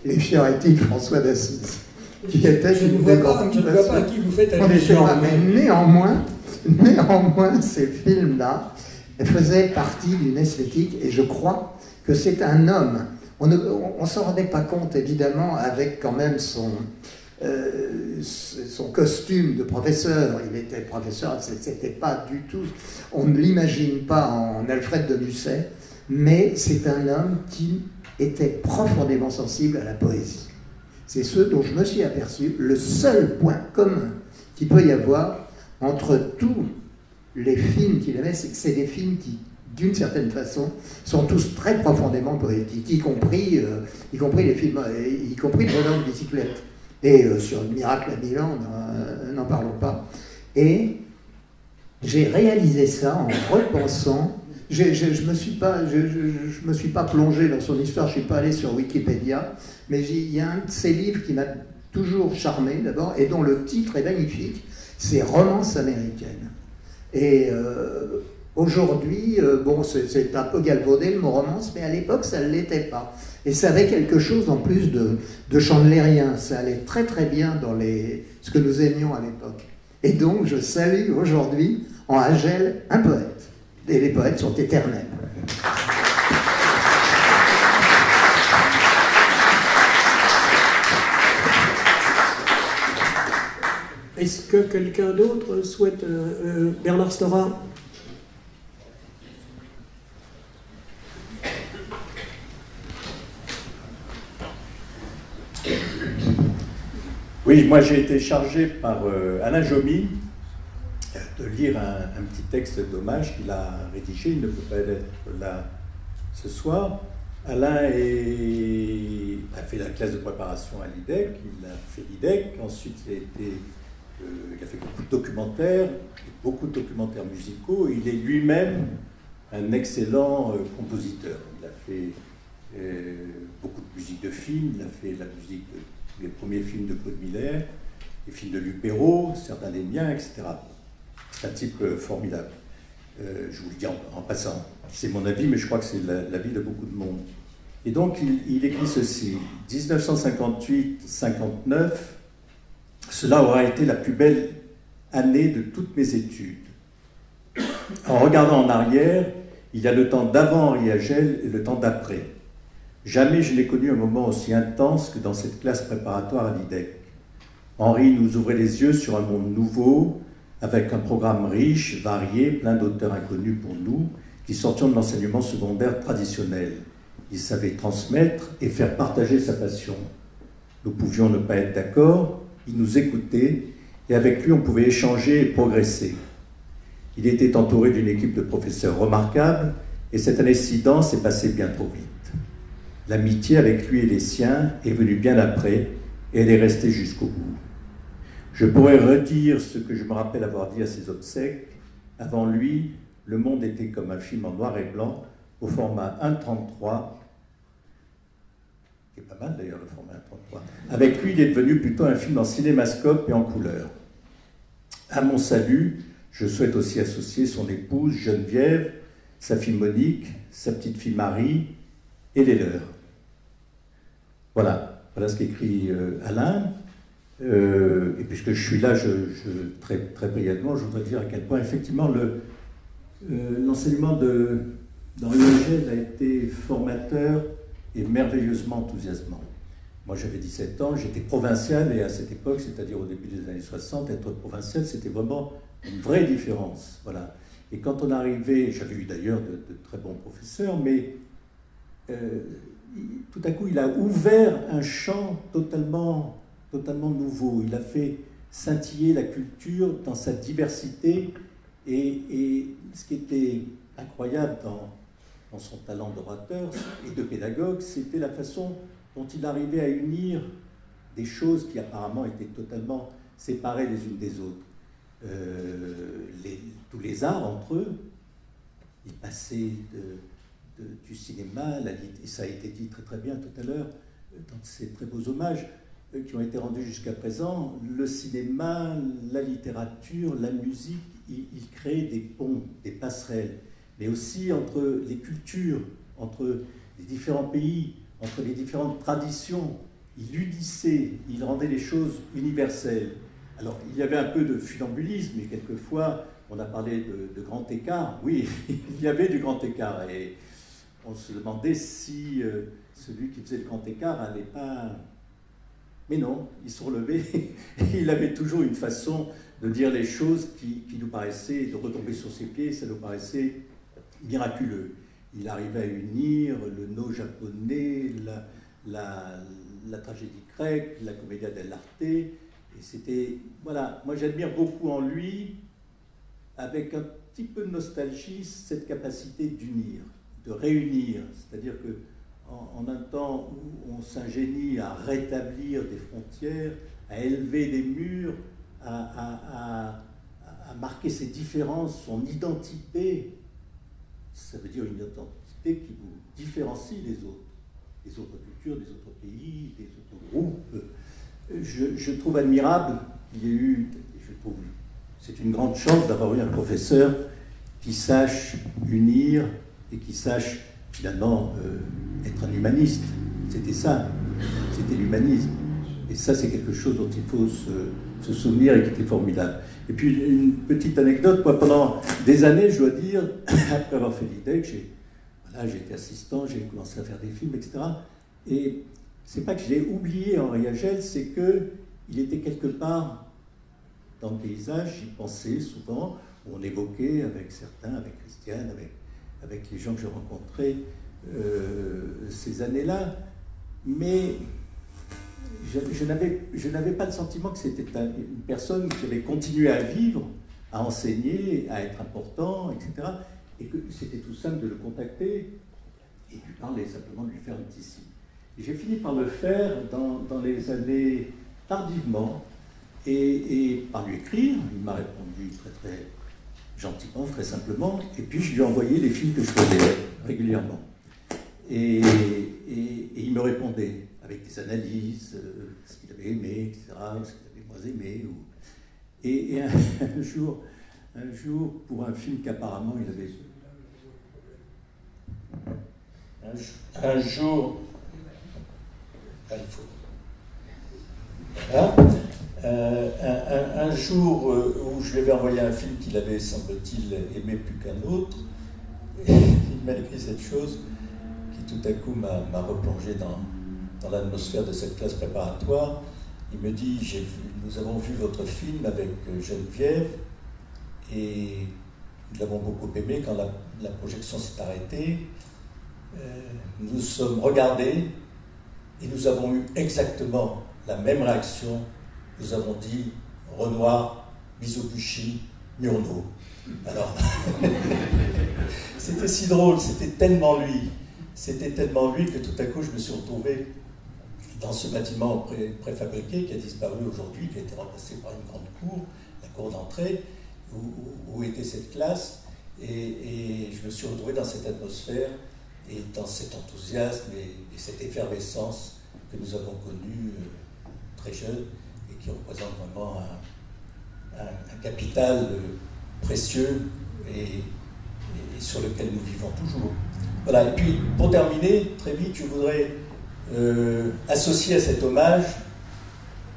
les Fioretti de François d'Assise, qui était je ne vois pas à qui vous faites allusion. Mais néanmoins, ces films-là faisaient partie d'une esthétique, et je crois que c'est un homme. On ne s'en rendait pas compte, évidemment, avec quand même son costume de professeur. Il était professeur, c'était pas du tout, on ne l'imagine pas en Alfred de Musset, mais c'est un homme qui était profondément sensible à la poésie. C'est ce dont je me suis aperçu, le seul point commun qu'il peut y avoir entre tous les films qu'il aimait, c'est que c'est des films qui, d'une certaine façon, sont tous très profondément poétiques, y compris les films, y compris Le Bonhomme de bicyclette. Et sur le Miracle à Milan, n'en parlons pas. Et j'ai réalisé ça en repensant. Je me suis pas plongé dans son histoire, je ne suis pas allé sur Wikipédia, mais il y a un de ses livres qui m'a toujours charmé d'abord, et dont le titre est magnifique, c'est Romance américaine. Et aujourd'hui, bon, c'est un peu galvaudé le mot romance, mais à l'époque ça ne l'était pas. Et ça avait quelque chose en plus de chandlérien, ça allait très très bien dans ce que nous aimions à l'époque. Et donc je salue aujourd'hui en Agel un poète. Et les poètes sont éternels. Est-ce que quelqu'un d'autre souhaite... Bernard Stora ? Oui, moi j'ai été chargé par Alain Jomy de lire un petit texte d'hommage qu'il a rédigé. Il ne peut pas être là ce soir. Alain a fait la classe de préparation à l'IDEC, il a fait l'IDEC, ensuite il a fait beaucoup de documentaires musicaux. Il est lui-même un excellent compositeur. Il a fait beaucoup de musique de film, il a fait la musique les premiers films de Claude Miller, les films de Luc Perrault, certains des miens, etc. C'est un type formidable. Je vous le dis en passant. C'est mon avis, mais je crois que c'est l'avis de beaucoup de monde. Et donc, il écrit ceci. 1958-59, cela aura été la plus belle année de toutes mes études. En regardant en arrière, il y a le temps d'avant Henri Agel et le temps d'après. Jamais je n'ai connu un moment aussi intense que dans cette classe préparatoire à l'IDEC. Henri nous ouvrait les yeux sur un monde nouveau, avec un programme riche, varié, plein d'auteurs inconnus pour nous, qui sortions de l'enseignement secondaire traditionnel. Il savait transmettre et faire partager sa passion. Nous pouvions ne pas être d'accord, il nous écoutait, et avec lui on pouvait échanger et progresser. Il était entouré d'une équipe de professeurs remarquables, et cette année ci s'est passée bien trop vite. L'amitié avec lui et les siens est venue bien après, et elle est restée jusqu'au bout. Je pourrais redire ce que je me rappelle avoir dit à ses obsèques. Avant lui, le monde était comme un film en noir et blanc, au format 1:33, qui est pas mal d'ailleurs le format 1:33. Avec lui, il est devenu plutôt un film en cinémascope et en couleur. À mon salut, je souhaite aussi associer son épouse Geneviève, sa fille Monique, sa petite fille Marie et les leurs. Voilà ce qu'écrit Alain. Et puisque je suis là, très, très brièvement, je voudrais dire à quel point effectivement l'enseignement d'Henri Hegel a été formateur et merveilleusement enthousiasmant. Moi j'avais 17 ans, j'étais provincial et à cette époque, c'est-à-dire au début des années 60, être provincial c'était vraiment une vraie différence. Voilà. Et quand on arrivait, j'avais eu d'ailleurs de très bons professeurs, mais tout à coup il a ouvert un champ totalement nouveau. Il a fait scintiller la culture dans sa diversité et ce qui était incroyable dans son talent d'orateur et de pédagogue, c'était la façon dont il arrivait à unir des choses qui apparemment étaient totalement séparées les unes des autres. Tous les arts entre eux, il passait du cinéma, et ça a été dit très très bien tout à l'heure, dans ces très beaux hommages qui ont été rendus jusqu'à présent, le cinéma, la littérature, la musique, il crée des ponts, des passerelles, mais aussi entre les cultures, entre les différents pays, entre les différentes traditions. Il unissait, il rendait les choses universelles. Alors, il y avait un peu de funambulisme, et quelquefois, on a parlé de grand écart. Oui, il y avait du grand écart, et on se demandait si celui qui faisait le grand écart n'allait pas... Mais non, il se relevait, et il avait toujours une façon de dire les choses qui nous paraissaient, de retomber sur ses pieds, ça nous paraissait miraculeux. Il arrivait à unir le no japonais, la tragédie grecque, la commedia dell'arte, et c'était... Voilà, moi j'admire beaucoup en lui, avec un petit peu de nostalgie, cette capacité d'unir, de réunir, c'est-à-dire que en un temps où on s'ingénie à rétablir des frontières, à élever des murs, à marquer ses différences, son identité, ça veut dire une identité qui vous différencie des autres cultures, des autres pays, des autres groupes. Je trouve admirable, c'est une grande chance d'avoir eu un professeur qui sache unir et qui sache finalement être un humaniste. C'était ça, c'était l'humanisme. Et ça, c'est quelque chose dont il faut se souvenir et qui était formidable. Et puis, une petite anecdote, moi, pendant des années, je dois dire, après avoir fait l'IDEC, j'ai été assistant, j'ai commencé à faire des films, etc. Et c'est pas que j'ai oublié Henri Hegel, c'est qu'il était quelque part dans le paysage, j'y pensais souvent, où on évoquait avec certains, avec Christiane, avec les gens que je rencontrais ces années-là, mais je n'avais pas le sentiment que c'était une personne qui avait continué à vivre, à enseigner, à être important, etc. Et que c'était tout simple de le contacter et de lui parler, simplement de lui faire un petit signe. Et j'ai fini par le faire dans les années tardivement et par lui écrire. Il m'a répondu très très gentiment, très simplement, et puis je lui ai envoyé les films que je faisais régulièrement. Et il me répondait avec des analyses, ce qu'il avait aimé, etc., ce qu'il avait moins aimé. Et un jour, pour un film qu'apparemment il avait... Un jour... il faut... Voilà. Un jour où je lui avais envoyé un film qu'il avait, semble-t-il, aimé plus qu'un autre, et il m'a écrit cette chose qui tout à coup m'a replongé dans l'atmosphère de cette classe préparatoire. Il me dit, nous avons vu votre film avec Geneviève et nous l'avons beaucoup aimé. Quand la projection s'est arrêtée, nous sommes regardés et nous avons eu exactement la même réaction. Nous avons dit Renoir, Mizoguchi, Murnau. Alors, c'était si drôle, c'était tellement lui que tout à coup je me suis retrouvé dans ce bâtiment préfabriqué qui a disparu aujourd'hui, qui a été remplacé par une grande cour, la cour d'entrée, où était cette classe, et je me suis retrouvé dans cette atmosphère et dans cet enthousiasme et cette effervescence que nous avons connue très jeunes et qui représente vraiment un capital précieux et sur lequel nous vivons toujours. Voilà, et puis pour terminer, très vite, je voudrais associer à cet hommage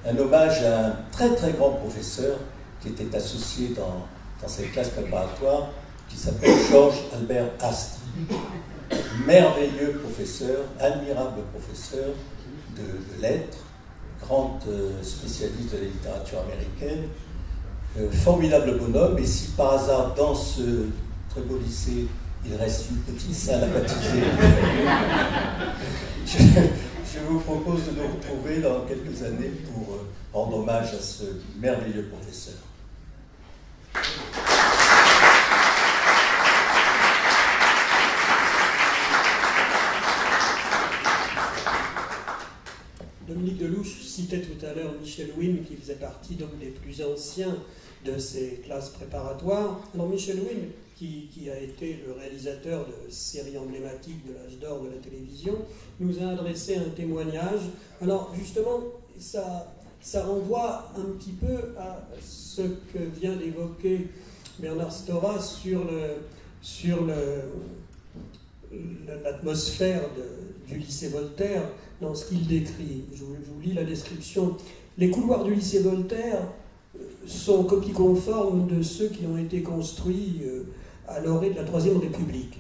un hommage à un très très grand professeur qui était associé dans cette classe préparatoire, qui s'appelle Georges Albert Astre. Merveilleux professeur, admirable professeur de lettres, grand spécialiste de la littérature américaine, formidable bonhomme, et si par hasard dans ce très beau lycée il reste une petite salle à baptiser, je vous propose de nous retrouver dans quelques années pour rendre hommage à ce merveilleux professeur. Dominique Delouche citait tout à l'heure Michel Huynh, qui faisait partie donc des plus anciens de ces classes préparatoires. Alors Michel Huynh, qui a été le réalisateur de séries emblématiques de l'âge d'or de la télévision, nous a adressé un témoignage. Alors justement, ça renvoie un petit peu à ce que vient d'évoquer Bernard Stora sur l'atmosphère du lycée Voltaire dans ce qu'il décrit. Je vous lis la description. Les couloirs du lycée Voltaire sont copie conforme de ceux qui ont été construits à l'orée de la Troisième République.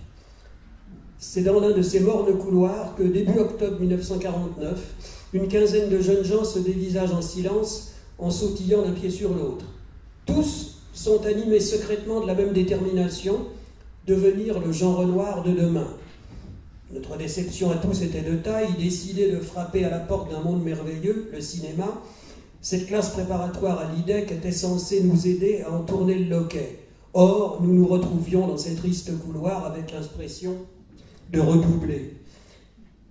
C'est dans l'un de ces mornes couloirs que, début octobre 1949, une quinzaine de jeunes gens se dévisagent en silence en sautillant d'un pied sur l'autre. Tous sont animés secrètement de la même détermination, devenir le Jean Renoir de demain. Notre déception à tous était de taille, décider de frapper à la porte d'un monde merveilleux, le cinéma. Cette classe préparatoire à l'IDEC était censée nous aider à en tourner le loquet. Or, nous nous retrouvions dans ces tristes couloirs avec l'impression de redoubler.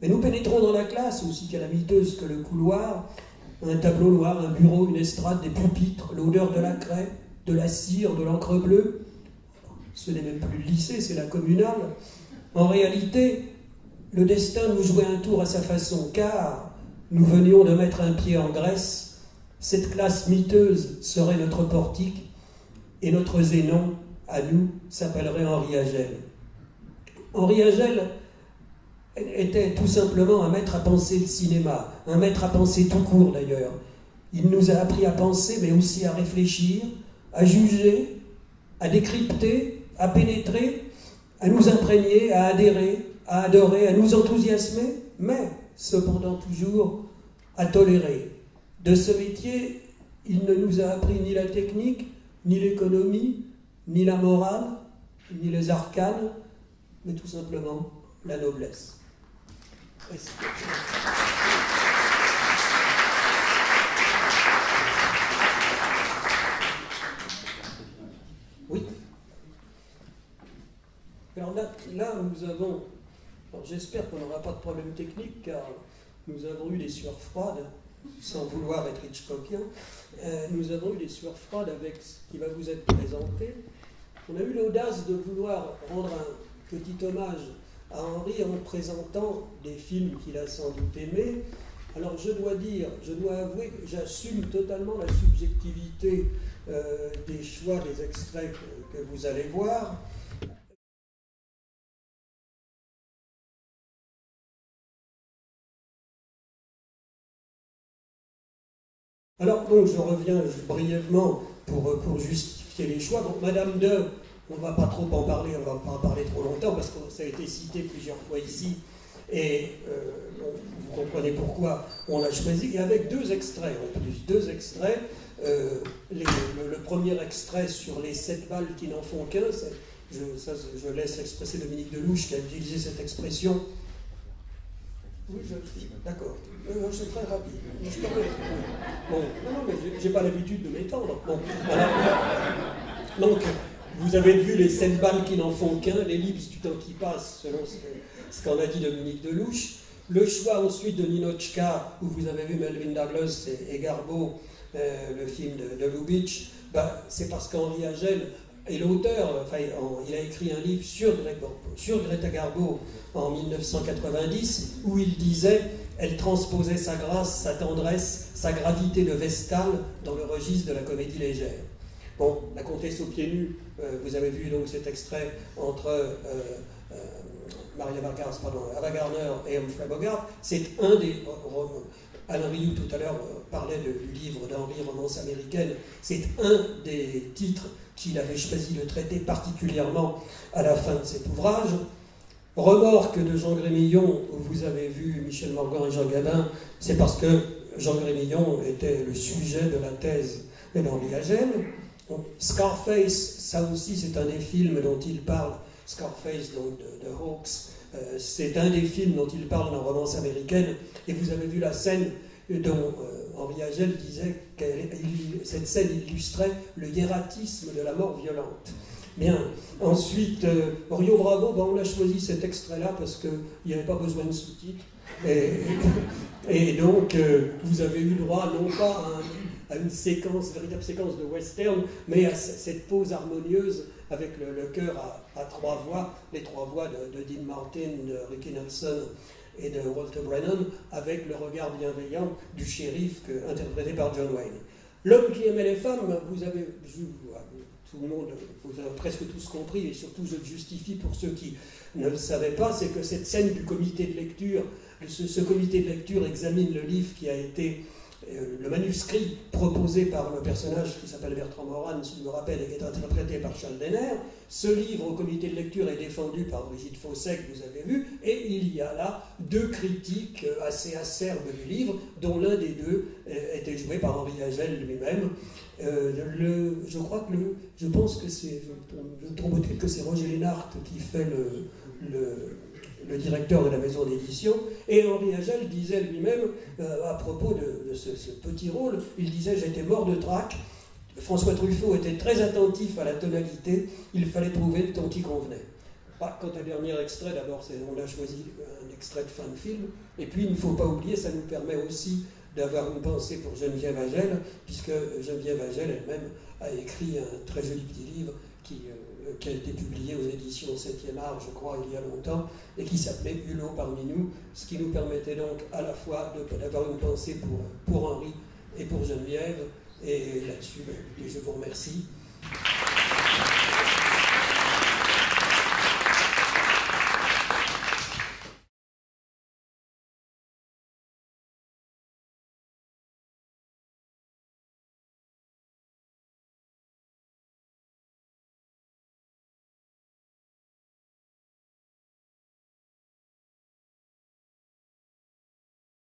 Mais nous pénétrons dans la classe, aussi calamiteuse que le couloir, un tableau noir, un bureau, une estrade, des pupitres, l'odeur de la craie, de la cire, de l'encre bleue. Ce n'est même plus le lycée, c'est la communale. En réalité, le destin nous jouait un tour à sa façon, car nous venions de mettre un pied en Grèce. Cette classe miteuse serait notre portique, et notre Zénon, à nous, s'appellerait Henri Agel. Henri Agel était tout simplement un maître à penser le cinéma, un maître à penser tout court d'ailleurs. Il nous a appris à penser, mais aussi à réfléchir, à juger, à décrypter, à pénétrer, à nous imprégner, à adhérer, à adorer, à nous enthousiasmer, mais cependant toujours à tolérer. De ce métier, il ne nous a appris ni la technique, ni l'économie, ni la morale, ni les arcanes, mais tout simplement la noblesse. Oui. Alors là nous avons, j'espère qu'on n'aura pas de problème technique, car nous avons eu des sueurs froides, sans vouloir être Hitchcockien, nous avons eu des sueurs froides avec ce qui va vous être présenté. On a eu l'audace de vouloir rendre un petit hommage à Henri en présentant des films qu'il a sans doute aimés. Alors je dois avouer que j'assume totalement la subjectivité des choix des extraits que vous allez voir. Alors donc je reviens brièvement pour justifier les choix. Donc Madame de, on ne va pas trop en parler, on ne va pas en parler trop longtemps parce que ça a été cité plusieurs fois ici et vous comprenez pourquoi on l'a choisi. Et avec deux extraits en plus, deux extraits. Le premier extrait sur les 7 balles qui n'en font qu'un, je laisse expresser Dominique Delouche qui a utilisé cette expression. Oui, d'accord. C'est très rapide. Bon, non, mais j'ai pas l'habitude de m'étendre. Bon, alors, donc, vous avez vu les 7 balles qui n'en font qu'un, l'ellipse du temps qui passe, selon ce qu'en a dit Dominique Delouche. Le choix ensuite de Ninochka, où vous avez vu Melvyn Douglas et Garbo, le film de Lubitsch, c'est parce qu'Henri Agel est l'auteur, il a écrit un livre sur Greta Garbo en 1990, où il disait « Elle transposait sa grâce, sa tendresse, sa gravité de Vestale dans le registre de la comédie légère ». Bon, la comtesse aux pieds nus, vous avez vu donc cet extrait entre Ava Gardner et Humphrey Bogart, c'est un des... Alain Rioux tout à l'heure parlait du livre d'Henri, Romance américaine, c'est un des titres qu'il avait choisi de traiter particulièrement à la fin de cet ouvrage. Remorque de Jean Grémillon, vous avez vu Michel Morgan et Jean Gabin, c'est parce que Jean Grémillon était le sujet de la thèse d'Henri Agel. Scarface, ça aussi c'est un des films dont il parle, Scarface donc de Hawks, c'est un des films dont il parle dans Romance américaine, et vous avez vu la scène dont Henri Agel disait que cette scène illustrait le hiératisme de la mort violente. Bien, ensuite, Rio Bravo, ben on a choisi cet extrait-là parce qu'il n'y avait pas besoin de sous-titres, et donc vous avez eu le droit non pas à une véritable séquence de western, mais à cette pause harmonieuse avec le chœur à trois voix, les trois voix de Dean Martin, de Ricky Nelson et de Walter Brennan, avec le regard bienveillant du shérif interprété par John Wayne. L'homme qui aimait les femmes, vous avez vu, tout le monde, vous avez presque tous compris, et surtout je le justifie pour ceux qui ne le savaient pas, c'est que cette scène du comité de lecture, ce comité de lecture examine le livre qui a été le manuscrit proposé par le personnage qui s'appelle Bertrand Moran, si je me rappelle, et qui est interprété par Charles Denner. Ce livre au comité de lecture est défendu par Brigitte Fossey, que vous avez vu, et il y a là deux critiques assez acerbes du livre, dont l'un des deux était joué par Henri Agel lui-même. Je pense que c'est, je tombe au titre que c'est Roger Lénart qui fait le directeur de la maison d'édition, et Henri Agel disait lui-même, à propos de ce petit rôle, il disait « J'étais mort de trac, François Truffaut était très attentif à la tonalité, il fallait trouver le ton qui convenait. » Quant au dernier extrait, d'abord on a choisi un extrait de fin de film, et puis il ne faut pas oublier, ça nous permet aussi d'avoir une pensée pour Geneviève Agel, puisque Geneviève Agel elle-même a écrit un très joli petit livre qui a été publié aux éditions 7e art, je crois, il y a longtemps, et qui s'appelait Hulot parmi nous, ce qui nous permettait donc à la fois d'avoir une pensée pour Henri et pour Geneviève, et là-dessus, je vous remercie.